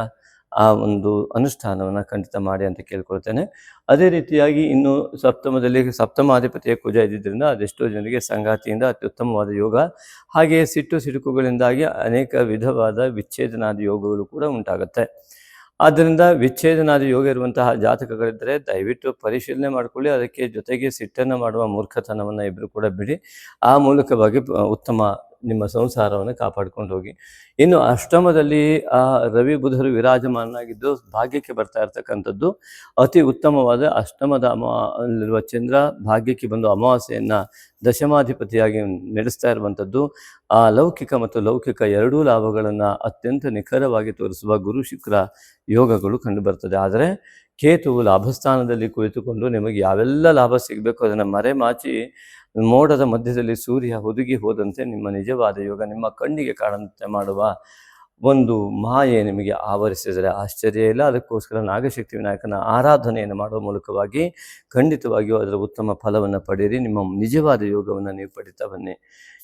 ಆ ಒಂದು ಅನುಷ್ಠಾನವನ್ನು ಖಂಡಿತ ಮಾಡಿ ಅಂತ ಕೇಳ್ಕೊಳ್ತೇನೆ. ಅದೇ ರೀತಿಯಾಗಿ ಇನ್ನು ಸಪ್ತಮದಲ್ಲಿ ಸಪ್ತಮಾಧಿಪತಿಯ ಕುಜ ಇದ್ದಿದ್ದರಿಂದ ಅದೆಷ್ಟೋ ಜನರಿಗೆ ಸಂಗಾತಿಯಿಂದ ಅತ್ಯುತ್ತಮವಾದ ಯೋಗ, ಹಾಗೆಯೇ ಸಿಡುಕುಗಳಿಂದಾಗಿ ಅನೇಕ ವಿಧವಾದ ವಿಚ್ಛೇದನಾದಿ ಯೋಗಗಳು ಕೂಡ ಉಂಟಾಗುತ್ತೆ. ಆದ್ದರಿಂದ ವಿಚ್ಛೇದನಾದಿ ಯೋಗ ಇರುವಂತಹ ಜಾತಕಗಳಿದ್ದರೆ ದಯವಿಟ್ಟು ಪರಿಶೀಲನೆ ಮಾಡಿಕೊಳ್ಳಿ. ಅದಕ್ಕೆ ಜೊತೆಗೆ ಸಿಟ್ಟನ್ನು ಮಾಡುವ ಮೂರ್ಖತನವನ್ನು ಇಬ್ಬರು ಕೂಡ ಬಿಡಿ. ಆ ಮೂಲಕವಾಗಿ ಉತ್ತಮ ನಿಮ್ಮ ಸಂಸಾರವನ್ನು ಕಾಪಾಡ್ಕೊಂಡು ಹೋಗಿ. ಇನ್ನು ಅಷ್ಟಮದಲ್ಲಿ ರವಿ ಬುಧರು ವಿರಾಜಮಾನನಾಗಿದ್ದು ಭಾಗ್ಯಕ್ಕೆ ಬರ್ತಾ ಇರ್ತಕ್ಕಂಥದ್ದು ಅತಿ ಉತ್ತಮವಾದ ಅಷ್ಟಮದ ಅಲ್ಲಿರುವ ಚಂದ್ರ ಭಾಗ್ಯಕ್ಕೆ ಬಂದು ಅಮಾವಾಸ್ಯೆಯನ್ನು ದಶಮಾಧಿಪತಿಯಾಗಿ ನಡೆಸ್ತಾ ಇರುವಂಥದ್ದು ಲೌಕಿಕ ಮತ್ತು ಲೌಕಿಕ ಎರಡೂ ಲಾಭಗಳನ್ನು ಅತ್ಯಂತ ನಿಖರವಾಗಿ ತೋರಿಸುವ ಗುರು ಶುಕ್ರ ಯೋಗಗಳು ಕಂಡುಬರ್ತದೆ. ಆದರೆ ಕೇತುವು ಲಾಭಸ್ಥಾನದಲ್ಲಿ ಕುಳಿತುಕೊಂಡು ನಿಮಗೆ ಯಾವೆಲ್ಲ ಲಾಭ ಸಿಗಬೇಕು ಅದನ್ನು ಮರೆಮಾಚಿ ಮೋಡದ ಮಧ್ಯದಲ್ಲಿ ಸೂರ್ಯ ಹುದುಗಿ ಹೋದಂತೆ ನಿಮ್ಮ ನಿಜವಾದ ಯೋಗ ನಿಮ್ಮ ಕಣ್ಣಿಗೆ ಕಾಣುವಂತೆ ಮಾಡುವ ಒಂದು ಮಾಯೆ ನಿಮಗೆ ಆವರಿಸಿದರೆ ಆಶ್ಚರ್ಯ ಇಲ್ಲ. ಅದಕ್ಕೋಸ್ಕರ ನಾಗಶಕ್ತಿ ವಿನಾಯಕನ ಆರಾಧನೆಯನ್ನು ಮಾಡುವ ಮೂಲಕವಾಗಿ ಖಂಡಿತವಾಗಿಯೂ ಅದರ ಉತ್ತಮ ಫಲವನ್ನು ಪಡೆಯಿರಿ. ನಿಮ್ಮ ನಿಜವಾದ ಯೋಗವನ್ನು ನೀವು ಪಡಿತಾ ಬನ್ನಿ.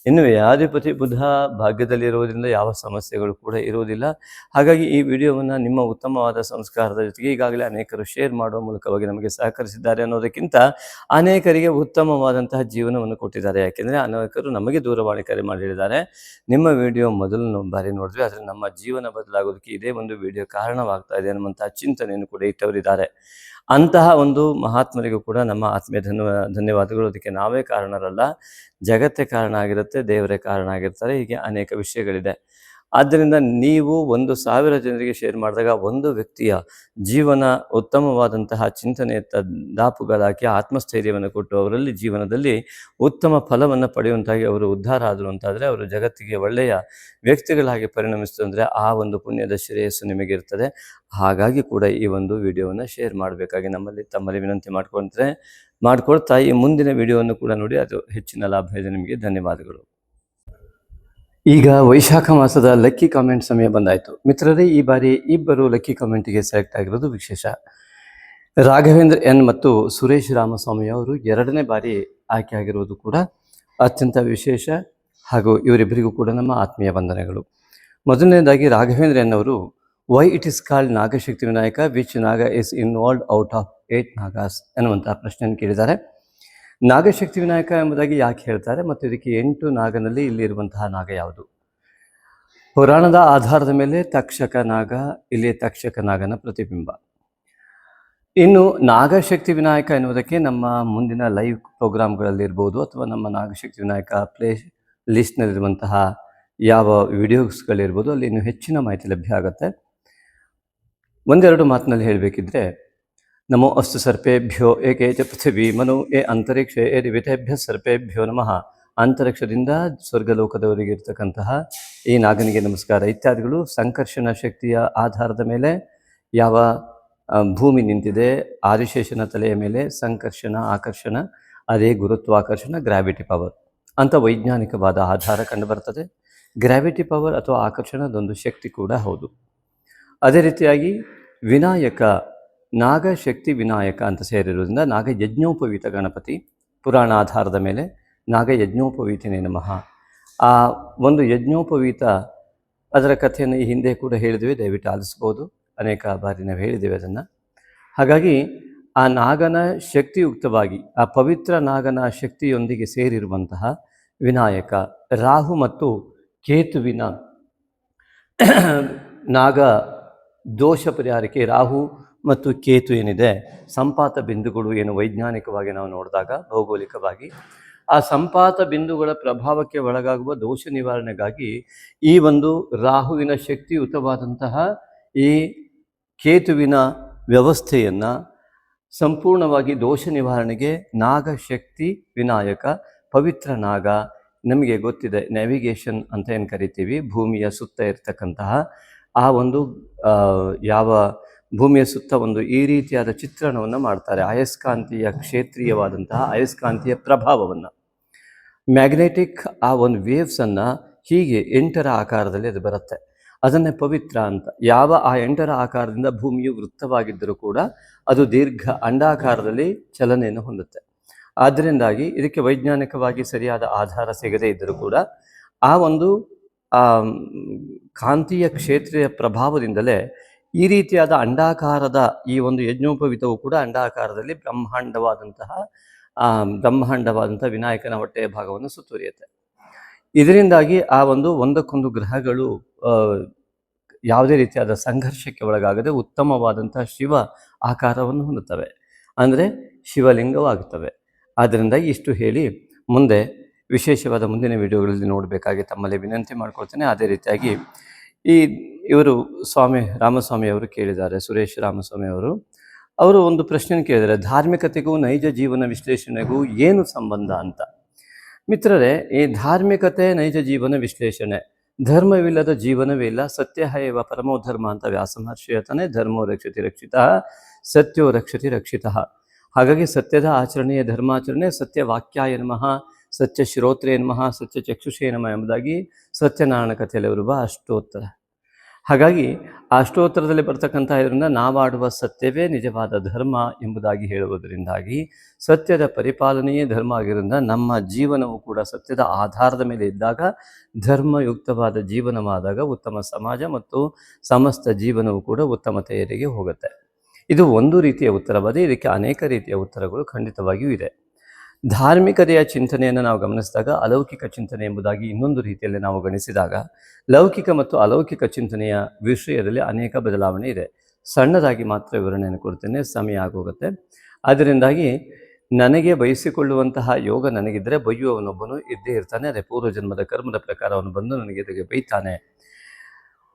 ಇನ್ನು ವ್ಯಾಧಿಪತಿ ಬುಧ ಭಾಗ್ಯದಲ್ಲಿರುವುದರಿಂದ ಯಾವ ಸಮಸ್ಯೆಗಳು ಕೂಡ ಇರುವುದಿಲ್ಲ. ಹಾಗಾಗಿ ಈ ವಿಡಿಯೋವನ್ನು ನಿಮ್ಮ ಉತ್ತಮವಾದ ಸಂಸ್ಕಾರದ ಜೊತೆಗೆ ಈಗಾಗಲೇ ಅನೇಕರು ಶೇರ್ ಮಾಡುವ ಮೂಲಕವಾಗಿ ನಮಗೆ ಸಹಕರಿಸಿದ್ದಾರೆ ಅನ್ನೋದಕ್ಕಿಂತ ಅನೇಕರಿಗೆ ಉತ್ತಮವಾದಂತಹ ಜೀವನವನ್ನು ಕೊಟ್ಟಿದ್ದಾರೆ. ಯಾಕೆಂದರೆ ಅನೇಕರು ನಮಗೆ ದೂರವಾಣಿ ಕರೆ ಮಾಡಿ ಹೇಳಿದ್ದಾರೆ, ನಿಮ್ಮ ವಿಡಿಯೋ ಮೊದಲು ಬಾರಿ ನೋಡಿದ್ವಿ, ಆದರೆ ನಮ್ಮ ಜೀವನ ಬದಲಾಗೋದಕ್ಕೆ ಇದೇ ಒಂದು ವಿಡಿಯೋ ಕಾರಣವಾಗ್ತಾ ಇದೆ ಅನ್ನುವಂತಹ ಚಿಂತನೆಯನ್ನು ಕೂಡ ಇಟ್ಟವರಿದ್ದಾರೆ. ಅಂತಹ ಒಂದು ಮಹಾತ್ಮರಿಗೂ ಕೂಡ ನಮ್ಮ ಆತ್ಮೀಯ ಧನ್ಯವಾದಗಳು. ಅದಕ್ಕೆ ನಾವೇ ಕಾರಣರಲ್ಲ, ಜಗತ್ತೇ ಕಾರಣ ಆಗಿರುತ್ತೆ, ದೇವರೇ ಕಾರಣ ಆಗಿರ್ತಾರೆ. ಹೀಗೆ ಅನೇಕ ವಿಷಯಗಳಿದೆ. ಆದ್ದರಿಂದ ನೀವು 1,000 ಜನರಿಗೆ ಶೇರ್ ಮಾಡಿದಾಗ ಒಂದು ವ್ಯಕ್ತಿಯ ಜೀವನ ಉತ್ತಮವಾದಂತಹ ಚಿಂತನೆಯತ್ತ ದಾಪುಗಾಲಾಕಿ ಆತ್ಮಸ್ಥೈರ್ಯವನ್ನು ಕೊಟ್ಟು ಅವರಲ್ಲಿ ಜೀವನದಲ್ಲಿ ಉತ್ತಮ ಫಲವನ್ನು ಪಡೆಯುವಂತಾಗಿ ಅವರು ಉದ್ಧಾರ ಆದರು ಅಂತಾದರೆ ಅವರು ಜಗತ್ತಿಗೆ ಒಳ್ಳೆಯ ವ್ಯಕ್ತಿಗಳಾಗಿ ಪರಿಣಮಿಸ್ತಂದರೆ ಆ ಒಂದು ಪುಣ್ಯದ ಶ್ರೇಯಸ್ಸು ನಿಮಗಿರ್ತದೆ. ಹಾಗಾಗಿ ಕೂಡ ಈ ಒಂದು ವಿಡಿಯೋವನ್ನು ಶೇರ್ ಮಾಡಬೇಕಾಗಿ ತಮ್ಮಲ್ಲಿ ವಿನಂತಿ ಮಾಡಿಕೊಳ್ತಾ ಈ ಮುಂದಿನ ವಿಡಿಯೋವನ್ನು ಕೂಡ ನೋಡಿ, ಅದು ಹೆಚ್ಚಿನ ಲಾಭ ಇದೆ ನಿಮಗೆ. ಧನ್ಯವಾದಗಳು. ಈಗ ವೈಶಾಖ ಮಾಸದ ಲಕ್ಕಿ ಕಾಮೆಂಟ್ ಸಮಯ ಬಂದಾಯಿತು ಮಿತ್ರರೇ. ಈ ಬಾರಿ ಇಬ್ಬರು ಲಕ್ಕಿ ಕಾಮೆಂಟಿಗೆ ಸೆಲೆಕ್ಟ್ ಆಗಿರೋದು ವಿಶೇಷ. ರಾಘವೇಂದ್ರ ಎನ್ ಮತ್ತು ಸುರೇಶ್ ರಾಮಸ್ವಾಮಿ ಅವರು 2ನೇ ಬಾರಿ ಆಯ್ಕೆ ಆಗಿರುವುದು ಕೂಡ ಅತ್ಯಂತ ವಿಶೇಷ. ಹಾಗೂ ಇವರಿಬ್ಬರಿಗೂ ಕೂಡ ನಮ್ಮ ಆತ್ಮೀಯ ವಂದನೆಗಳು. ಮೊದಲನೇದಾಗಿ ರಾಘವೇಂದ್ರ ಎನ್ ಅವರು, why it is called Nagashakti Vinayaka, which naga is involved out of 8 nagas ಎನ್ನುವಂತಹ ಪ್ರಶ್ನೆಯನ್ನು ಕೇಳಿದ್ದಾರೆ. ನಾಗಶಕ್ತಿ ವಿನಾಯಕ ಎಂಬುದಾಗಿ ಯಾಕೆ ಹೇಳ್ತಾರೆ ಮತ್ತು ಇದಕ್ಕೆ 8 ನಾಗನಲ್ಲಿ ಇಲ್ಲಿರುವಂತಹ ನಾಗ ಯಾವುದು? ಪುರಾಣದ ಆಧಾರದ ಮೇಲೆ ತಕ್ಷಕ ನಾಗ, ಇಲ್ಲಿ ತಕ್ಷಕ ನಾಗನ ಪ್ರತಿಬಿಂಬ. ಇನ್ನು ನಾಗಶಕ್ತಿ ವಿನಾಯಕ ಎನ್ನುವುದಕ್ಕೆ ನಮ್ಮ ಮುಂದಿನ ಲೈವ್ ಪ್ರೋಗ್ರಾಮ್ಗಳಲ್ಲಿರ್ಬೋದು ಅಥವಾ ನಮ್ಮ ನಾಗಶಕ್ತಿ ವಿನಾಯಕ ಪ್ಲೇ ಲಿಸ್ಟ್ನಲ್ಲಿರುವಂತಹ ಯಾವ ವಿಡಿಯೋಸ್ಗಳಿರ್ಬೋದು ಅಲ್ಲಿ ಇನ್ನೂ ಹೆಚ್ಚಿನ ಮಾಹಿತಿ ಲಭ್ಯ ಆಗುತ್ತೆ. ಒಂದೆರಡು ಮಾತಿನಲ್ಲಿ ಹೇಳಬೇಕಿದ್ರೆ, ನಮೋ ಅಸ್ತು ಸರ್ಪೇಭ್ಯೋ ಏಕೆ ಚ ಪೃಥಿವಿ ಮನು ಏ ಅಂತರಿಕ್ಷ ಏ ದಿವಿತೇಭ್ಯ ಸರ್ಪೇಭ್ಯೋ ನಮಃ. ಅಂತರಿಕ್ಷದಿಂದ ಸ್ವರ್ಗಲೋಕದವರಿಗೆ ಇರ್ತಕ್ಕಂತಹ ಈ ನಾಗನಿಗೆ ನಮಸ್ಕಾರ ಇತ್ಯಾದಿಗಳು ಸಂಕರ್ಷಣ ಶಕ್ತಿಯ ಆಧಾರದ ಮೇಲೆ ಯಾವ ಭೂಮಿ ನಿಂತಿದೆ, ಆದಿಶೇಷನ ತಲೆಯ ಮೇಲೆ ಸಂಕರ್ಷಣ ಆಕರ್ಷಣ, ಅದೇ ಗುರುತ್ವಾಕರ್ಷಣ, ಗ್ರಾವಿಟಿ ಪವರ್ ಅಂತ ವೈಜ್ಞಾನಿಕವಾದ ಆಧಾರ ಕಂಡುಬರ್ತದೆ. ಗ್ರಾವಿಟಿ ಪವರ್ ಅಥವಾ ಆಕರ್ಷಣ ಅದೊಂದು ಶಕ್ತಿ ಕೂಡ ಹೌದು. ಅದೇ ರೀತಿಯಾಗಿ ವಿನಾಯಕ, ನಾಗಶಕ್ತಿ ವಿನಾಯಕ ಅಂತ ಸೇರಿರುವುದರಿಂದ ನಾಗ ಯಜ್ಞೋಪವೀತ ಗಣಪತಿ, ಪುರಾಣ ಆಧಾರದ ಮೇಲೆ ನಾಗ ಯಜ್ಞೋಪವೀತನೇ ನಮಃ. ಆ ಒಂದು ಯಜ್ಞೋಪವೀತ ಅದರ ಕಥೆಯನ್ನು ಈ ಹಿಂದೆ ಕೂಡ ಹೇಳಿದ್ವಿ, ದಯವಿಟ್ಟು ಆಲಿಸ್ಬೋದು. ಅನೇಕ ಬಾರಿ ನಾವು ಹೇಳಿದ್ದೇವೆ ಅದನ್ನು. ಹಾಗಾಗಿ ಆ ನಾಗನ ಶಕ್ತಿಯುಕ್ತವಾಗಿ ಆ ಪವಿತ್ರ ನಾಗನ ಶಕ್ತಿಯೊಂದಿಗೆ ಸೇರಿರುವಂತಹ ವಿನಾಯಕ, ರಾಹು ಮತ್ತು ಕೇತುವಿನ ನಾಗ ದೋಷ ಪರಿಹಾರಕ್ಕೆ ರಾಹು ಮತ್ತು ಕೇತು ಏನಿದೆ ಸಂಪಾತ ಬಿಂದುಗಳು ಏನು ವೈಜ್ಞಾನಿಕವಾಗಿ ನಾವು ನೋಡಿದಾಗ ಭೌಗೋಳಿಕವಾಗಿ ಆ ಸಂಪಾತ ಬಿಂದುಗಳ ಪ್ರಭಾವಕ್ಕೆ ಒಳಗಾಗುವ ದೋಷ ನಿವಾರಣೆಗಾಗಿ ಈ ಒಂದು ರಾಹುವಿನ ಶಕ್ತಿಯುತವಾದಂತಹ ಈ ಕೇತುವಿನ ವ್ಯವಸ್ಥೆಯನ್ನು ಸಂಪೂರ್ಣವಾಗಿ ದೋಷ ನಿವಾರಣೆಗೆ ನಾಗಶಕ್ತಿ ವಿನಾಯಕ, ಪವಿತ್ರ ನಾಗ, ನಮಗೆ ಗೊತ್ತಿದೆ ನ್ಯಾವಿಗೇಷನ್ ಅಂತ ಏನು ಕರಿತೀವಿ, ಭೂಮಿಯ ಸುತ್ತ ಇರ್ತಕ್ಕಂತಹ ಆ ಒಂದು ಯಾವ ಭೂಮಿಯ ಸುತ್ತ ಒಂದು ಈ ರೀತಿಯಾದ ಚಿತ್ರಣವನ್ನು ಮಾಡ್ತಾರೆ, ಅಯಸ್ಕಾಂತೀಯ ಕ್ಷೇತ್ರೀಯವಾದಂತಹ ಅಯಸ್ಕಾಂತೀಯ ಪ್ರಭಾವವನ್ನು. ಮ್ಯಾಗ್ನೆಟಿಕ್ ಆ ಒಂದು ವೇವ್ಸನ್ನು ಹೀಗೆ 8ರ ಆಕಾರದಲ್ಲಿ ಅದು ಬರುತ್ತೆ. ಅದನ್ನೇ ಪವಿತ್ರ ಅಂತ. ಯಾವ ಆ 8ರ ಆಕಾರದಿಂದ ಭೂಮಿಯು ವೃತ್ತವಾಗಿದ್ದರೂ ಕೂಡ ಅದು ದೀರ್ಘ ಅಂಡಾಕಾರದಲ್ಲಿ ಚಲನೆಯನ್ನು ಹೊಂದುತ್ತೆ. ಆದ್ದರಿಂದಾಗಿ ಇದಕ್ಕೆ ವೈಜ್ಞಾನಿಕವಾಗಿ ಸರಿಯಾದ ಆಧಾರ ಸಿಗದೇ ಇದ್ದರೂ ಕೂಡ ಆ ಒಂದು ಕಾಂತೀಯ ಕ್ಷೇತ್ರೀಯ ಪ್ರಭಾವದಿಂದಲೇ ಈ ರೀತಿಯಾದ ಅಂಡಾಕಾರದ ಈ ಒಂದು ಯಜ್ಞೋಪವಿತವು ಕೂಡ ಅಂಡಾಕಾರದಲ್ಲಿ ಬ್ರಹ್ಮಾಂಡವಾದಂಥ ವಿನಾಯಕನ ಹೊಟ್ಟೆಯ ಭಾಗವನ್ನು ಸುತ್ತುವರಿಯುತ್ತೆ. ಇದರಿಂದಾಗಿ ಆ ಒಂದಕ್ಕೊಂದು ಗ್ರಹಗಳು ಯಾವುದೇ ರೀತಿಯಾದ ಸಂಘರ್ಷಕ್ಕೆ ಒಳಗಾಗದೆ ಉತ್ತಮವಾದಂತಹ ಶಿವ ಆಕಾರವನ್ನು ಹೊಂದುತ್ತವೆ, ಅಂದರೆ ಶಿವಲಿಂಗವಾಗುತ್ತವೆ. ಆದ್ದರಿಂದ ಇಷ್ಟು ಹೇಳಿ ಮುಂದೆ ವಿಶೇಷವಾದ ಮುಂದಿನ ವಿಡಿಯೋಗಳಲ್ಲಿ ನೋಡಬೇಕಾಗಿ ತಮ್ಮಲ್ಲಿ ವಿನಂತಿ ಮಾಡ್ಕೊಳ್ತೇನೆ. ಅದೇ ರೀತಿಯಾಗಿ ಇವರು ರಾಮಸ್ವಾಮಿ ಅವರು ಕೇಳಿದ್ದಾರೆ, ಸುರೇಶ್ ರಾಮಸ್ವಾಮಿ ಅವರು ಒಂದು ಪ್ರಶ್ನೆ ಕೇಳಿದ್ದಾರೆ, ಧಾರ್ಮಿಕತೆಗೂ ನೈಜ ಜೀವನ ವಿಶ್ಲೇಷಣೆಗೂ ಏನು ಸಂಬಂಧ ಅಂತ. ಮಿತ್ರರೇ, ಈ ಧಾರ್ಮಿಕತೆ ನೈಜ ಜೀವನ ವಿಶ್ಲೇಷಣೆ, ಧರ್ಮವಿಲ್ಲದ ಜೀವನವೇ ಇಲ್ಲ, ಸತ್ಯ ಹೈವ ಪರಮೋ ಧರ್ಮ ಅಂತ ವ್ಯಾಸ ಮಹರ್ಷಿ ಹೇಳ್ತಾನೆ. ಧರ್ಮೋ ರಕ್ಷತಿ ರಕ್ಷಿತಃ, ಸತ್ಯೋ ರಕ್ಷತಿ ರಕ್ಷಿತಃ. ಹಾಗಾಗಿ ಸತ್ಯದ ಆಚರಣೆಯ ಧರ್ಮಾಚರಣೆ, ಸತ್ಯ ವಾಕ್ಯಾಯ ನಮಃ, ಸತ್ಯ ಶ್ರೋತ್ರೇ ನಮಃ, ಸತ್ಯ ಚಕ್ಷುಷೇ ನಮಃ ಎಂಬುದಾಗಿ ಸತ್ಯನಾರಾಯಣ ಕಥೆಯಲ್ಲಿ ಬರುವ ಅಷ್ಟೋತ್ತರ. ಹಾಗಾಗಿ ಆ ಅಷ್ಟೋತ್ತರದಲ್ಲಿ ಬರ್ತಕ್ಕಂಥ ಇದರಿಂದ ನಾವಾಡುವ ಸತ್ಯವೇ ನಿಜವಾದ ಧರ್ಮ ಎಂಬುದಾಗಿ ಹೇಳುವುದರಿಂದಾಗಿ ಸತ್ಯದ ಪರಿಪಾಲನೆಯೇ ಧರ್ಮ ಆಗಿರೋದ್ರಿಂದ ನಮ್ಮ ಜೀವನವು ಕೂಡ ಸತ್ಯದ ಆಧಾರದ ಮೇಲೆ ಇದ್ದಾಗ, ಧರ್ಮಯುಕ್ತವಾದ ಜೀವನವಾದಾಗ ಉತ್ತಮ ಸಮಾಜ ಮತ್ತು ಸಮಸ್ತ ಜೀವನವು ಕೂಡ ಉತ್ತಮತೆಯರಿಗೆ ಹೋಗುತ್ತೆ. ಇದು ಒಂದು ರೀತಿಯ ಉತ್ತರವಾದ. ಇದಕ್ಕೆ ಅನೇಕ ರೀತಿಯ ಉತ್ತರಗಳು ಖಂಡಿತವಾಗಿಯೂ ಇದೆ. ಧಾರ್ಮಿಕತೆಯ ಚಿಂತನೆಯನ್ನು ನಾವು ಗಮನಿಸಿದಾಗ ಅಲೌಕಿಕ ಚಿಂತನೆ ಎಂಬುದಾಗಿ ಇನ್ನೊಂದು ರೀತಿಯಲ್ಲಿ ನಾವು ಗಣಿಸಿದಾಗ, ಲೌಕಿಕ ಮತ್ತು ಅಲೌಕಿಕ ಚಿಂತನೆಯ ವಿಷಯದಲ್ಲಿ ಅನೇಕ ಬದಲಾವಣೆ ಇದೆ. ಸಣ್ಣದಾಗಿ ಮಾತ್ರ ವಿವರಣೆಯನ್ನು ಕೊಡ್ತೇನೆ, ಸಮಯ ಆಗೋಗುತ್ತೆ. ಅದರಿಂದಾಗಿ ನನಗೆ ಬಯಸಿಕೊಳ್ಳುವಂತಹ ಯೋಗ ನನಗಿದ್ದರೆ ಬೈಯುವವನೊಬ್ಬನು ಇದ್ದೇ ಇರ್ತಾನೆ. ಅದೇ ಪೂರ್ವಜನ್ಮದ ಕರ್ಮದ ಪ್ರಕಾರ ಅವನು ಬಂದು ನನಗೆ ಎದುರಿಗೆ ಬೈತಾನೆ.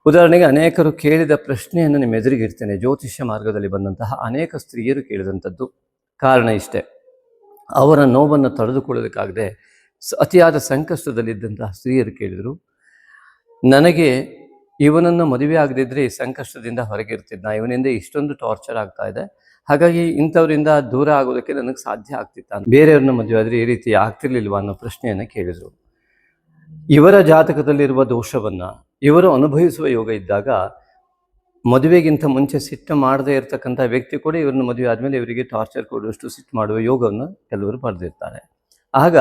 ಉದಾಹರಣೆಗೆ, ಅನೇಕರು ಕೇಳಿದ ಪ್ರಶ್ನೆಯನ್ನು ನಿಮ್ಮ ಎದುರಿಗಿರ್ತೇನೆ. ಜ್ಯೋತಿಷ್ಯ ಮಾರ್ಗದಲ್ಲಿ ಬಂದಂತಹ ಅನೇಕ ಸ್ತ್ರೀಯರು ಕೇಳಿದಂಥದ್ದು. ಕಾರಣ ಇಷ್ಟೇ, ಅವರ ನೋವನ್ನು ತಡೆದುಕೊಳ್ಳೋದಕ್ಕಾಗದೆ ಅತಿಯಾದ ಸಂಕಷ್ಟದಲ್ಲಿದ್ದಂತಹ ಸ್ತ್ರೀಯರು ಕೇಳಿದರು, ನನಗೆ ಇವನನ್ನು ಮದುವೆ ಆಗದಿದ್ದರೆ ಈ ಸಂಕಷ್ಟದಿಂದ ಹೊರಗಿರ್ತಿದ್ದ, ಇವನಿಂದ ಇಷ್ಟೊಂದು ಟಾರ್ಚರ್ ಆಗ್ತಾ ಇದೆ, ಹಾಗಾಗಿ ಇಂಥವರಿಂದ ದೂರ ಆಗೋದಕ್ಕೆ ನನಗೆ ಸಾಧ್ಯ ಆಗ್ತಿತ್ತ, ಬೇರೆಯವ್ರನ್ನ ಮದುವೆ ಆದರೆ ಈ ರೀತಿ ಆಗ್ತಿರ್ಲಿಲ್ವ ಅನ್ನೋ ಪ್ರಶ್ನೆಯನ್ನು ಕೇಳಿದರು. ಇವರ ಜಾತಕದಲ್ಲಿರುವ ದೋಷವನ್ನು ಇವರು ಅನುಭವಿಸುವ ಯೋಗ ಇದ್ದಾಗ, ಮದುವೆಗಿಂತ ಮುಂಚೆ ಸಿಟ್ಟು ಮಾಡದೇ ಇರತಕ್ಕಂಥ ವ್ಯಕ್ತಿ ಕೂಡ ಇವ್ರನ್ನ ಮದುವೆ ಆದಮೇಲೆ ಇವರಿಗೆ ಟಾರ್ಚರ್ ಕೊಡುವಷ್ಟು ಸಿಟ್ಟು ಮಾಡುವ ಯೋಗವನ್ನು ಕೆಲವರು ಪಡೆದಿರ್ತಾರೆ. ಆಗ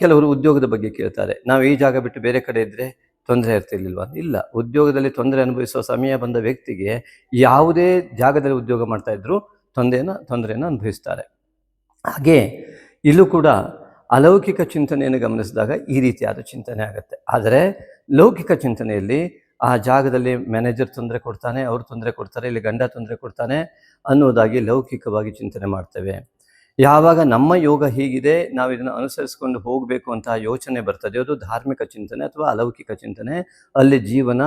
ಕೆಲವರು ಉದ್ಯೋಗದ ಬಗ್ಗೆ ಕೇಳ್ತಾರೆ, ನಾವು ಈ ಜಾಗ ಬಿಟ್ಟು ಬೇರೆ ಕಡೆ ಇದ್ದರೆ ತೊಂದರೆ ಇರ್ತಿರ್ಲಿಲ್ವ? ಇಲ್ಲ, ಉದ್ಯೋಗದಲ್ಲಿ ತೊಂದರೆ ಅನುಭವಿಸುವ ಸಮಯ ಬಂದ ವ್ಯಕ್ತಿಗೆ ಯಾವುದೇ ಜಾಗದಲ್ಲಿ ಉದ್ಯೋಗ ಮಾಡ್ತಾ ಇದ್ರೂ ತೊಂದರೆಯನ್ನು ಅನುಭವಿಸ್ತಾರೆ. ಹಾಗೆ ಇಲ್ಲೂ ಕೂಡ ಅಲೌಕಿಕ ಚಿಂತನೆಯನ್ನು ಗಮನಿಸಿದಾಗ ಈ ರೀತಿಯಾದ ಚಿಂತನೆ ಆಗುತ್ತೆ. ಆದರೆ ಲೌಕಿಕ ಚಿಂತನೆಯಲ್ಲಿ ಆ ಜಾಗದಲ್ಲಿ ಮ್ಯಾನೇಜರ್ ತೊಂದರೆ ಕೊಡ್ತಾನೆ, ಅವರು ತೊಂದರೆ ಕೊಡ್ತಾರೆ, ಇಲ್ಲಿ ಗಂಡ ತೊಂದರೆ ಕೊಡ್ತಾನೆ ಅನ್ನೋದಾಗಿ ಲೌಕಿಕವಾಗಿ ಚಿಂತನೆ ಮಾಡ್ತೇವೆ. ಯಾವಾಗ ನಮ್ಮ ಯೋಗ ಹೀಗಿದೆ, ನಾವು ಇದನ್ನು ಅನುಸರಿಸ್ಕೊಂಡು ಹೋಗಬೇಕು ಅಂತ ಯೋಚನೆ ಬರ್ತದೆ, ಅದು ಧಾರ್ಮಿಕ ಚಿಂತನೆ ಅಥವಾ ಅಲೌಕಿಕ ಚಿಂತನೆ. ಅಲ್ಲಿ ಜೀವನ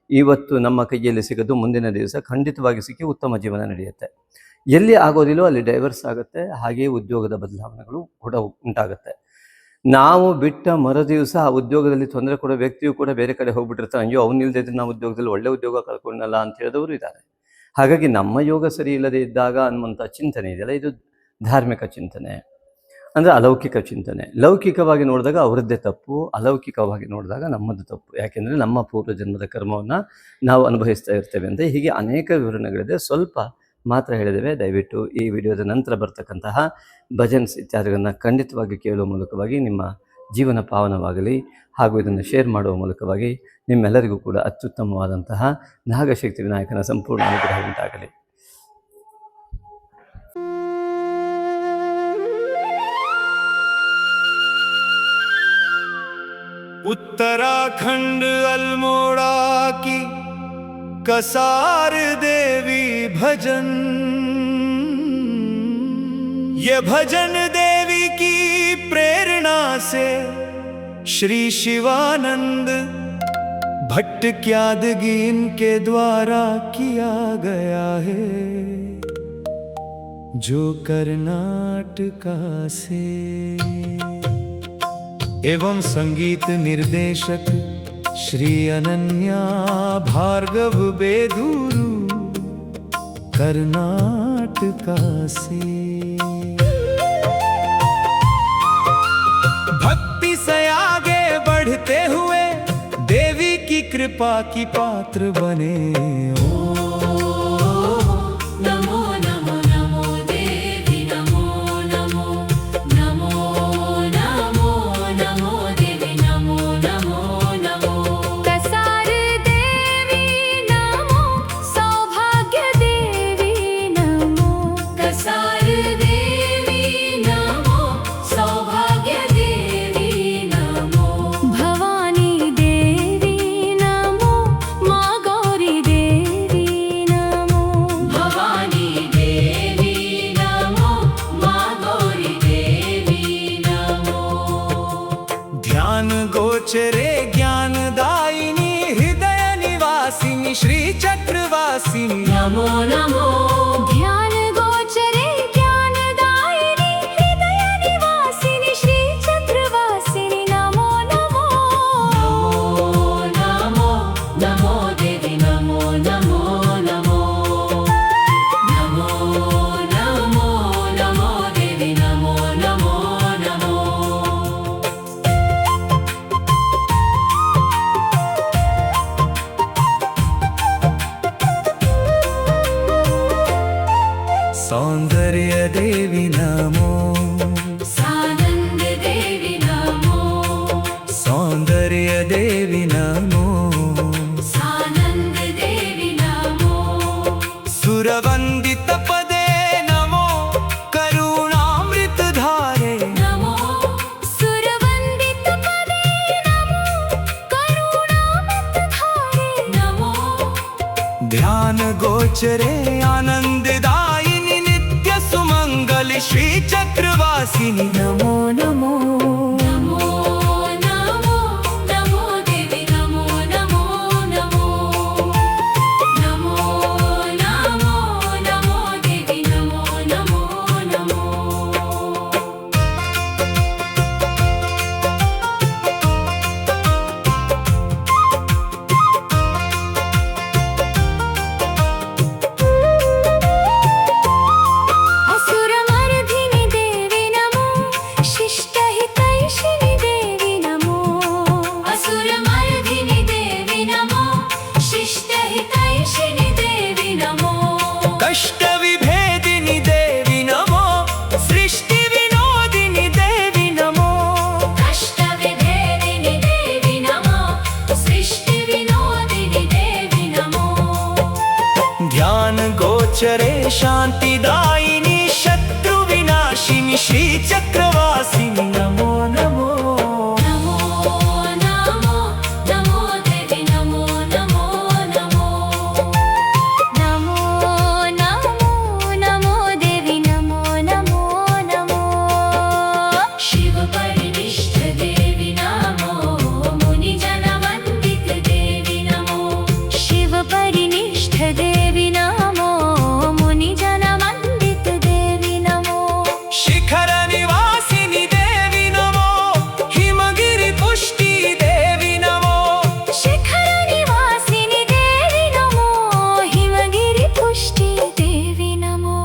ಇವತ್ತು ನಮ್ಮ ಕೈಯಲ್ಲಿ ಸಿಗೋದು ಮುಂದಿನ ದಿವಸ ಖಂಡಿತವಾಗಿ ಸಿಕ್ಕಿ ಉತ್ತಮ ಜೀವನ ನಡೆಯುತ್ತೆ. ಎಲ್ಲಿ ಆಗೋದಿಲ್ಲೋ ಅಲ್ಲಿ ಡೈವರ್ಸ್ ಆಗುತ್ತೆ. ಹಾಗೆಯೇ ಉದ್ಯೋಗದ ಬದಲಾವಣೆಗಳು ಕೂಡ ಉಂಟಾಗುತ್ತೆ. ನಾವು ಬಿಟ್ಟ ಮರುದಿವಸ ಆ ಉದ್ಯೋಗದಲ್ಲಿ ತೊಂದರೆ ಕೊಡೋ ವ್ಯಕ್ತಿಯು ಕೂಡ ಬೇರೆ ಕಡೆ ಹೋಗ್ಬಿಟ್ಟಿರ್ತಾನೆ, ಅಯ್ಯೋ ಅವನಿಲ್ಲದಿದ್ರೆ ನಾವು ಉದ್ಯೋಗದಲ್ಲಿ ಒಳ್ಳೆ ಉದ್ಯೋಗ ಕಳ್ಕೊಂಡಲ್ಲ ಅಂತ ಹೇಳಿದವರು ಇದ್ದಾರೆ. ಹಾಗಾಗಿ ನಮ್ಮ ಯೋಗ ಸರಿ ಇಲ್ಲದೆ ಇದ್ದಾಗ ಅನ್ನುವಂಥ ಚಿಂತನೆ ಇದೆಯಲ್ಲ, ಇದು ಧಾರ್ಮಿಕ ಚಿಂತನೆ, ಅಂದರೆ ಅಲೌಕಿಕ ಚಿಂತನೆ. ಲೌಕಿಕವಾಗಿ ನೋಡಿದಾಗ ಅವರದ್ದೇ ತಪ್ಪು, ಅಲೌಕಿಕವಾಗಿ ನೋಡಿದಾಗ ನಮ್ಮದು ತಪ್ಪು. ಯಾಕೆಂದರೆ ನಮ್ಮ ಪೂರ್ವಜನ್ಮದ ಕರ್ಮವನ್ನು ನಾವು ಅನುಭವಿಸ್ತಾ ಇರ್ತೇವೆ ಅಂತ. ಹೀಗೆ ಅನೇಕ ವಿವರಣೆಗಳಿದೆ, ಸ್ವಲ್ಪ ಮಾತ್ರ ಹೇಳಿದ್ದೇವೆ. ದಯವಿಟ್ಟು ಈ ವಿಡಿಯೋದ ನಂತರ ಬರ್ತಕ್ಕಂತಹ ಭಜನ್ಸ್ ಇತ್ಯಾದಿಗಳನ್ನು ಖಂಡಿತವಾಗಿ ಕೇಳುವ ಮೂಲಕವಾಗಿ ನಿಮ್ಮ ಜೀವನ ಪಾವನವಾಗಲಿ, ಹಾಗೂ ಇದನ್ನು ಶೇರ್ ಮಾಡುವ ಮೂಲಕವಾಗಿ ನಿಮ್ಮೆಲ್ಲರಿಗೂ ಕೂಡ ಅತ್ಯುತ್ತಮವಾದಂತಹ ನಾಗಶಕ್ತಿ ವಿನಾಯಕನ ಸಂಪೂರ್ಣ ಅನುಗ್ರಹ ಉಂಟಾಗಲಿ. उत्तराखंड अल्मोड़ा की कसार देवी भजन, ये भजन देवी की प्रेरणा से श्री शिवानंद भट्ट क्यादगी इनके द्वारा किया गया है, जो कर्नाटका से। एवं संगीत निर्देशक श्री अनन्या भार्गव बेदूरू, कर्नाटका से। भक्ति से आगे बढ़ते हुए देवी की कृपा की पात्र बने। नमो नमो नमो देवी नमो नमो नमो नमो नमो देवी नमो नमो नमो। कसार देवी नमो सौभाग्य देवी नमो। कसार देवी नमो सौभाग्य देवी नमो। भवानी देवी नमो माँ गौरी देवी नमो। भवानी देवी नमो माँ गौरी देवी नमो। ध्यान गोचरे ज्ञानदायिनी हृदय निवासिनी श्री चक्रवासिनी नमो नमो। ध्यान गोचरे ज्ञानदायिनी हृदय निवासिनी श्री चक्रवासिनी नमो नमो। नमो नमो देवी नमो नमो नमो। नमो नमो नमो देवी नमो नमो नमो। सौंदर्य देवी नमो। सानंद देवी नमो। सौंदर्य देवी नमो। सानंद देवी नमो। सुरवंदित पदे नमो करुणामृत धारे। नमो सुरवंदित पदे नमो करुणामृत धारे नमो। ध्यान गोचरे आनंददायिनी नित्य सुमंगल श्री चक्रवासिनी नमो नमो। नमो नमो नमो देवी नमो नमो नमो। नमो नमो नमो देवी नमो नमो नमो। असुरमर्दिनि देवी नमो शिष्टहितैषिणि देवी नमो। असुरमर्दिनि देवी नमो शिष्टहितैषिणि देवी नमो। कष्ट विभेदिनी देवी नमो सृष्टि विनोदिनी देवी नमो। कष्टविभेदिनि देवी नमो सृष्टिविनोदिनि देवी नमो। ध्यान गोचरे शांतिदायिनी शत्रु विनाशिनी श्री चक्रवासिनी नमो नमो। नमो नमो नमो देवी नमो नमो नमो। नमो नमो नमो देवी नमो नमो नमो। शिव परिनिष्ठ देवी नमो मुनिजन वंदित देवी नमो। शिव परिनिष्ठ देवी नमो मुनिजन वंदित देवी नमो। शिखर निवासिनी देवी नमो हिमगिरि पुष्टि देवी नमो। शिखर निवासिनि देवी नमो हिमगिरि पुष्टि देवी नमो।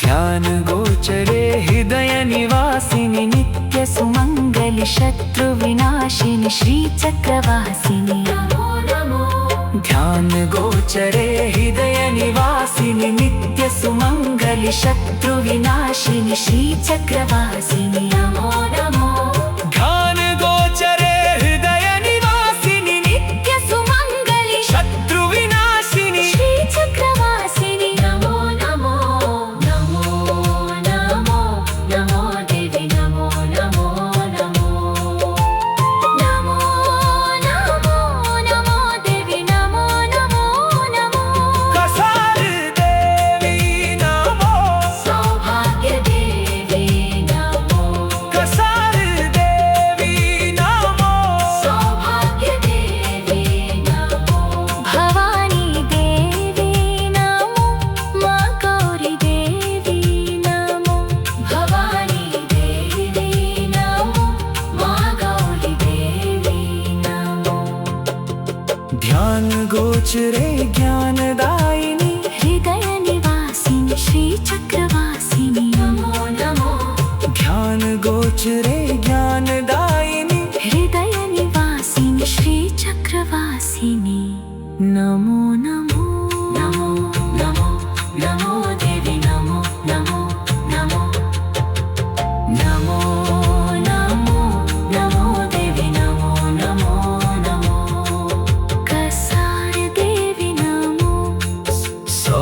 ध्यान गोचरे हृदय निवासिनी नित्य सुमंगलि शत्रु विनाशिनि श्री चक्रवासिनि नमो नमो। ध्यान गोचरे हृदय निवासिनी नित्य सुमंगलि शत्रु विनाशिनि श्री चक्रवासिनि नमो नमो। ध्यान गोचरे हृदय निवासिनी नित्य सुमंगलि शत्रु विनाशिनी श्री चक्रवासिनि नमो नमो। नमो नमो नमो देवी नमो नमो नमो। नमो नमो नमो देवी नमो नमो नमो। कसार देवी नमो। सौभाग्य देवी नमो। कसार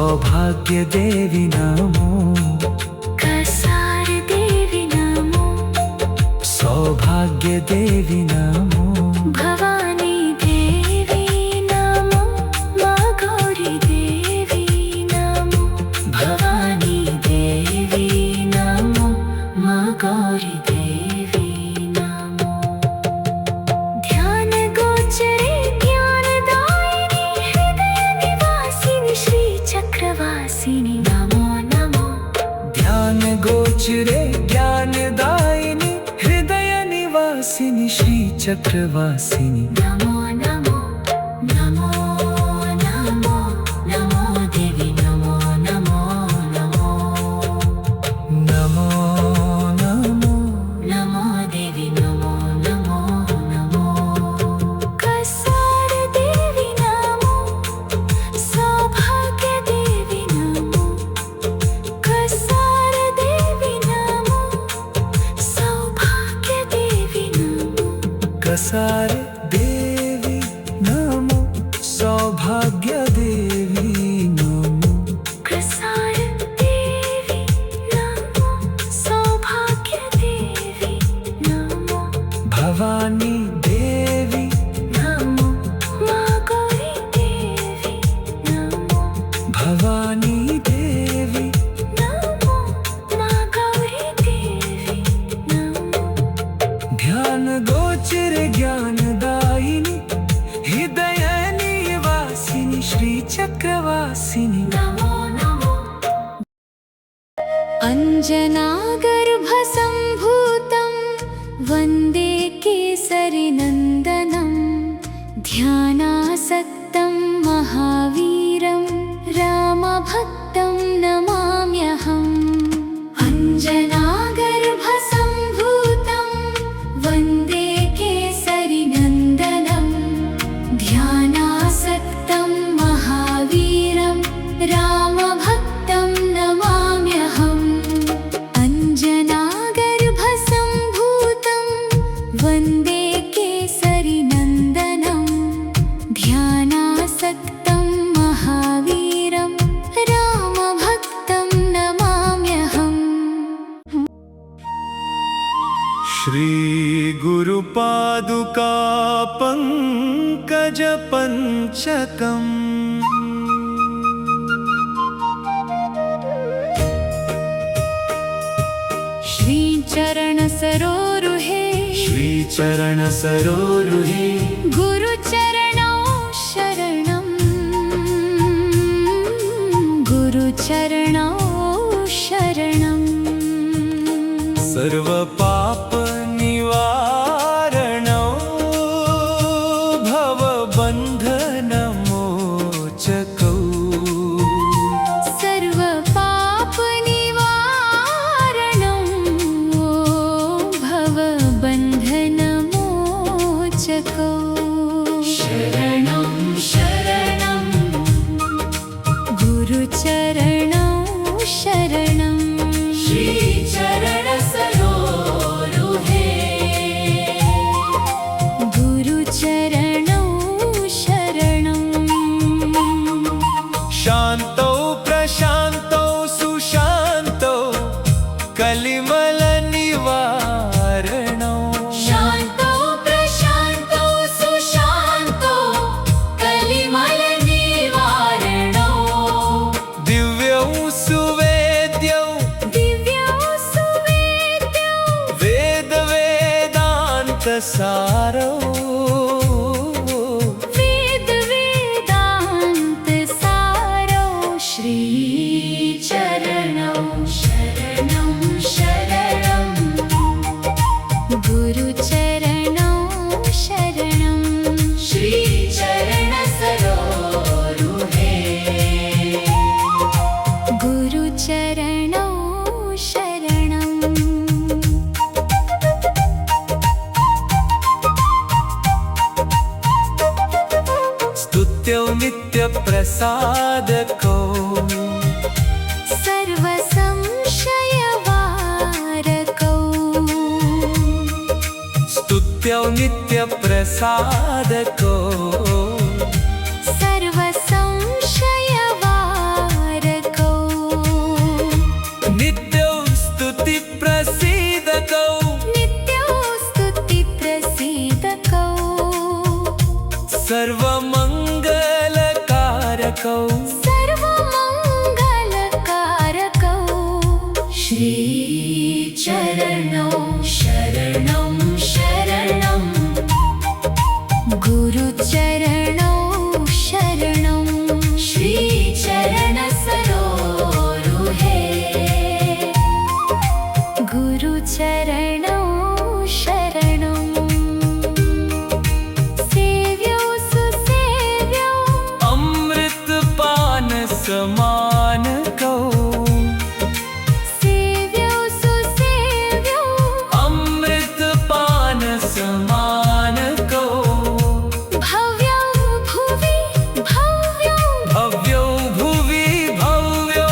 सौभाग्य देवी नमो, कसार देवी नमो, सौभाग्य देवी नमो, भवानी देवी नमो, माँ गौरी देवी नमो, भवानी देवी नमो, माँ गौरी देवी नमो। ध्यान गोचरे ज्ञानदायिनी हृदय निवासिनी श्री चक्रवासिनी नमो नमो। ध्यान गोचरे ज्ञानदायिनी हृदय निवासिनी श्री चक्रवासिनी नमो नमो नमो नमो नमो देवी नमो नमो नमो नमो नमो नमो देवी नमो नमो नमो। कसार देवी नमो, सौभाग्य देवी नमो, कसार देवी नमो, सौभाग्य देवी नमो, कसार देवी नमो, सौभाग्य देवी नमो, कसार देवी नमो, सौभाग्य देवी नमो, भवानी देवी नमो, माँ गौरी देवी नमो, भवानी देवी नमो, माँ गौरी देवी नमो। ध्यान गोचर ज्ञानदायिनी हृदय निवासिनी श्री चक्रवासिनी नमो नमो। अञ्जनागर्भसम्भूतं वन्दे केसरिनन्दनं, ध्यानासक्तं महावीरं रामभक्तं नमाम्यहम्। अञ्जनागर्भसम्भूतं वन्दे केसरिनन्दनं, ध्यानासक्तं महावीरं रामभक्तं नमाम्यहम्। अञ्जनागर्भसम्भूतं वन्दे केसरिनन्दनं, ध्यानासक्तं महावीरं रामभक्तं नमाम्यहम्। श्री गुरुपादुका पंकज पंचकम् श्रीचरणसरोरुहे श्रीचरण सरोरुहे गुरुचरणौ शरणं, गुरुचरणौ शरणं। सर्व पाप निवारणौ भव बंधन मोचकौ सर्व पाप निवारणं भव बंधन मोचकौ। शरणं शरणं गुरुचरणौ शरणं, श्रीचरण सरोरुहे गुरुचरणौ शरणं। शान्तौ प्रशान्तौ सुशान्तौ कलिमल निवारणौ शान्तौ प्रशान्तौ सुशान्तौ कलिमल निवारणौ, दिव्यौ सुवेद्यौ दिव्यौ सुवेद्यौ वेद वेदान्त सारौ वेद वेदान्त सारौ। श्रीचरणौ शरणं शरणं गुरुचरणौ शरणं, श्रीचरण सरोरुहे गुरुचरणौ शरणं। स्तुत्यौ नित्य प्रसादकौ सर्वसंशयवारकौ, स्तुत्यौ नित्य प्रसादकौ सर्वसंशयवारकौ, पानकौ सेव्यौ सुसेव्यौ अमृतपान समानकौ भव्यौ भुवि भव्यौ भव्यौ भुवि भव्यौ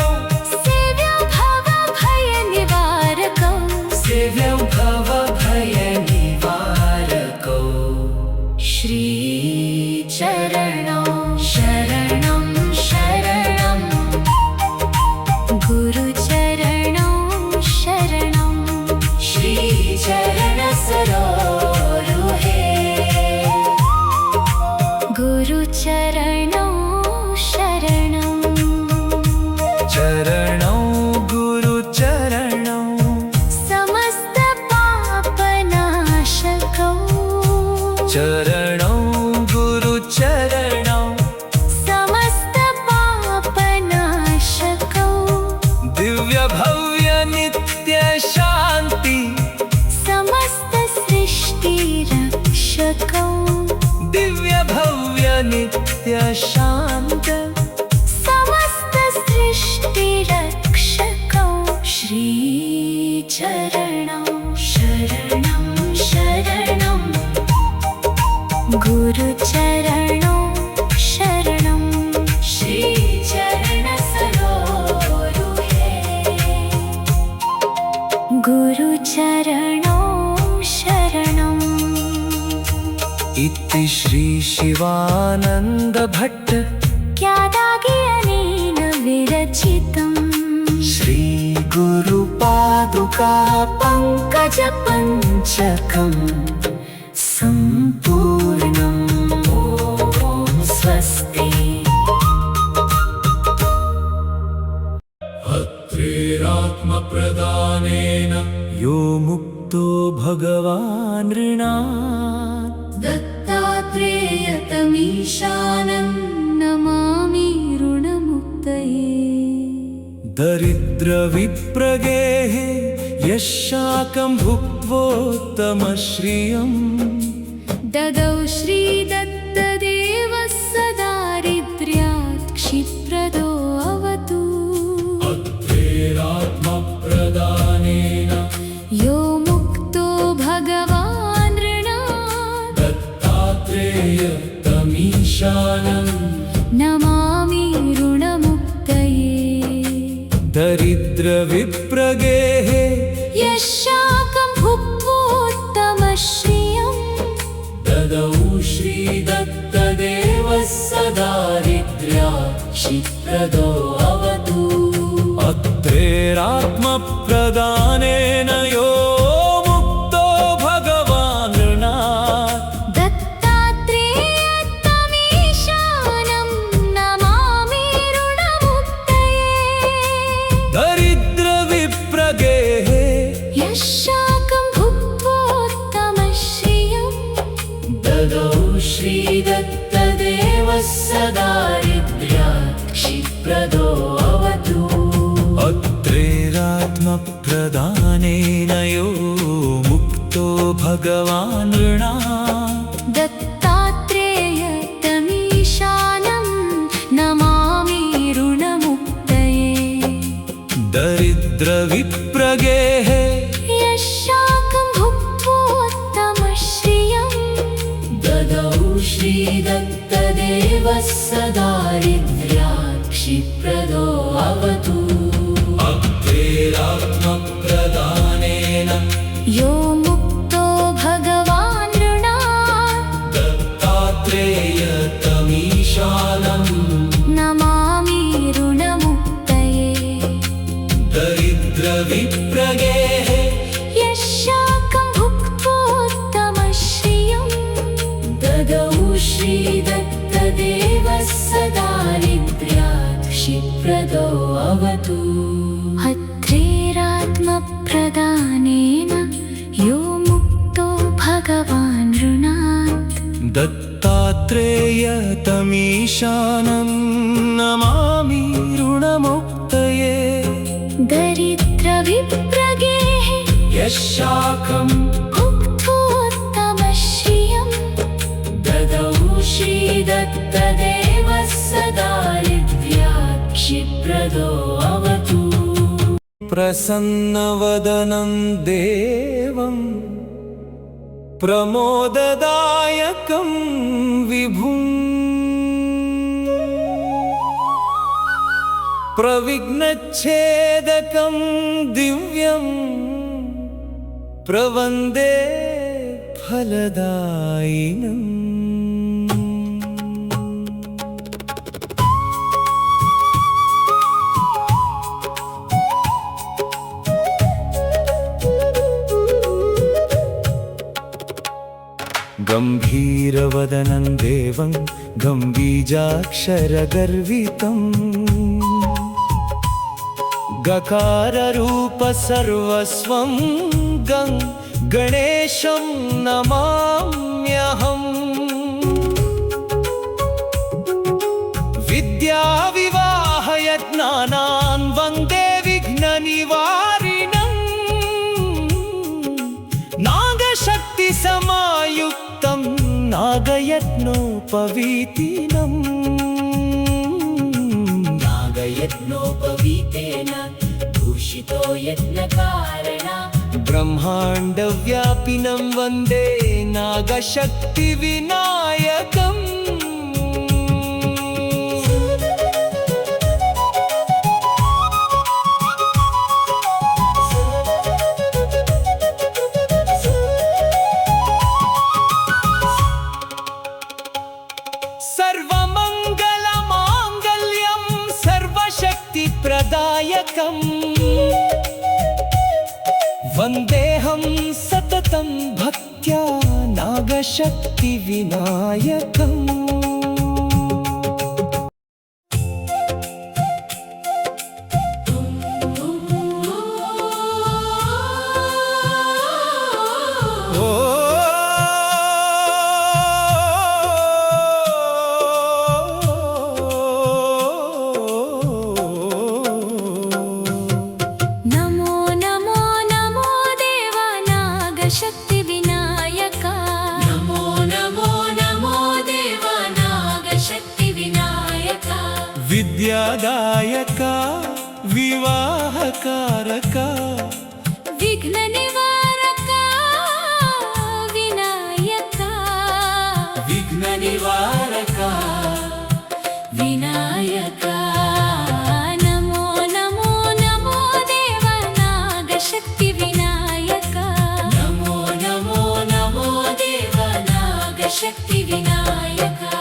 सेव्यौ भवभयनिवारकौ सेव्यौ भवभयनिवारकौ श्रीचरणौ शरणं शरणं गुरुचरणौ शरणं श्रीचरणसरोरुहे गुरुचरणौ शरणं चरणौ गुरुचरणौ समस्तपापनाशकौ चरणौ गुरुचरणौ समस्तपापनाशकौ दिव्य भव्य नित्य शान्ति समस्तसृष्टिरक्षकौ दिव्य भव्य नित्य शान्त समस्तसृष्टिरक्षकौ श्रीचरणौ शरणं शरणं गुरुचरणौ शरणं श्रीचरणसरोरुहे गुरुचरणौ शरणम् इति श्री शिवानंद भट्ट क्यादागियनेन विरचितम् श्री गुरुपादुका पंकज पंचकम् सम्पूर्णम् ॐ स्वस्ति अत्रेरात्मप्रदानेन यो मुक्तो भगवान् ऋणात् दत्तात्रेयतमीशानं नमामि ऋणमुक्तये दरिद्रविप्रगेः यशाकं भुक्त्वोत्तमश्रियम् ददौ श्रीदत्तदेवः सदारिद्र्यात् क्षिप्रदो अवतु अत्रेरात्मप्रदानेन यो मुक्तो भगवान् ऋणात् दत्तात्रेयतमीशानम् नमामि ऋणमुक्तये दरिद्रविप्रगेः यशाकं भुक्त्वोत्तमश्रियम् ददौ श्रीदत्तदेवः सदारिद्र्यात् क्षिप्रदो अवतु अत्रेरात्मप्रदानेन यो मुक्तो भगवान् ऋणात् दत्तात्रेयतमीशानं नमामि ऋणमुक्तये दरिद्रविप्रगेः यशाकं भुक्त्वोत्तमश्रियम् ददौ श्रीदत्तदेवः सदारिद्र्यात् क्षिप्रदो अवतु अत्रेरात्मप्रदानेन यो मुक्तो भगवान् ऋणात् दत्तात्रेयतमीशानं नमामि ऋणमुक्तये दरिद्रविप्रगेः यशाकं भुक्त्वोत्तमश्रियम् ददौ श्रीदत्तदेवः सदारिद्र्यात् क्षिप्रदो अवतु अत्रेरात्मप्रदानेन यो मुक्तो भगवान् ऋणात् दत्तात्रेयतमीशानम् नमामि ऋणमुक्तये दरिद्रविप्रगेः यशाकं भुक्त्वोत्तमश्रियम् ददौ श्रीदत्तदेवः सदारिद्र्यात् क्षिप्रदो अवतु अत्रेरात्मप्रदानेन यो मुक्तो भगवान् ऋणात् दत्तात्रेयतमीशानं नमामि ऋणमुक्तये दरिद्रविप्रगेः यशाकं भुक्त्वोत्तमश्रियम् ददौ श्रीदत्तदेवः सदारिद्र्यात् काशीप्रदो अवतु प्रसन्नवदनं देवं प्रमोददायकं विभुं प्रविघ्नच्छेदकं दिव्यं प्रवन्दे फलदायिनम् गम्भीरवदनं देवं गम्बीजाक्षरगर्वितं गकाररूप सर्वस्वं गणेशं नमाम्यहम् विद्याविवाहयज्ञानान् वन्दे विघ्ननिवारिणम् नागशक्तिसमायुक्तं नागयज्ञोपवीतिनम् नागयज्ञोपवीतेन भूषितो यज्ञकारण ब्रह्माण्डव्यापिनं वन्दे नागशक्तिविनायकम् सर्वमङ्गलमाङ्गल्यं सर्वशक्तिप्रदायकम् वन्देऽहं सततं भक्त्या नागशक्तिविनायकम् शक्तिविनायका नमो नमो नमो देव नागशक्तिविनायका विद्यादायका विवाहकारका विघ्ननिवारका विनायका विघ्ननिवारका विनायका नमो नमो नमो देव नागशक्तिविनायका नमो नमो नमो देव नागशक्तिविनायका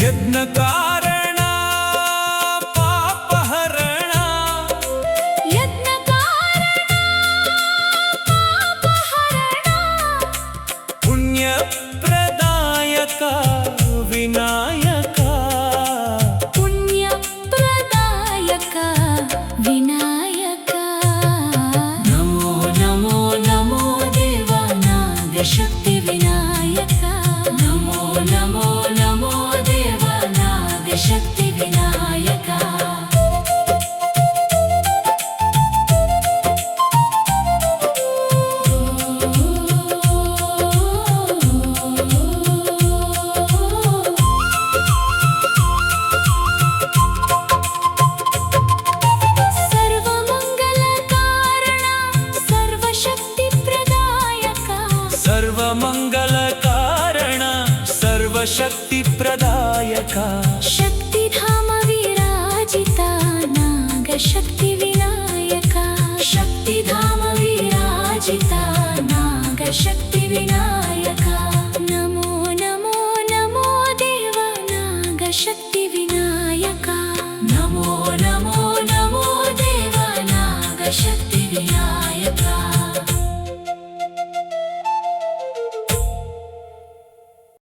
यज्ञकारण पापहरण यज्ञकारण पापहरण पुण्यप्रदायका विनायका पुण्यप्रदायका विनायका नमो नमो नमो देव नागशक्तिविनायका नमो नमो नमो देव नागशक्तिविनायका सर्वमङ्गलकारण सर्वशक्तिप्रदायका शक्तिधाम विराजिता नागशक्तिविनायका शक्तिधाम विराजिता नागशक्तिविनायका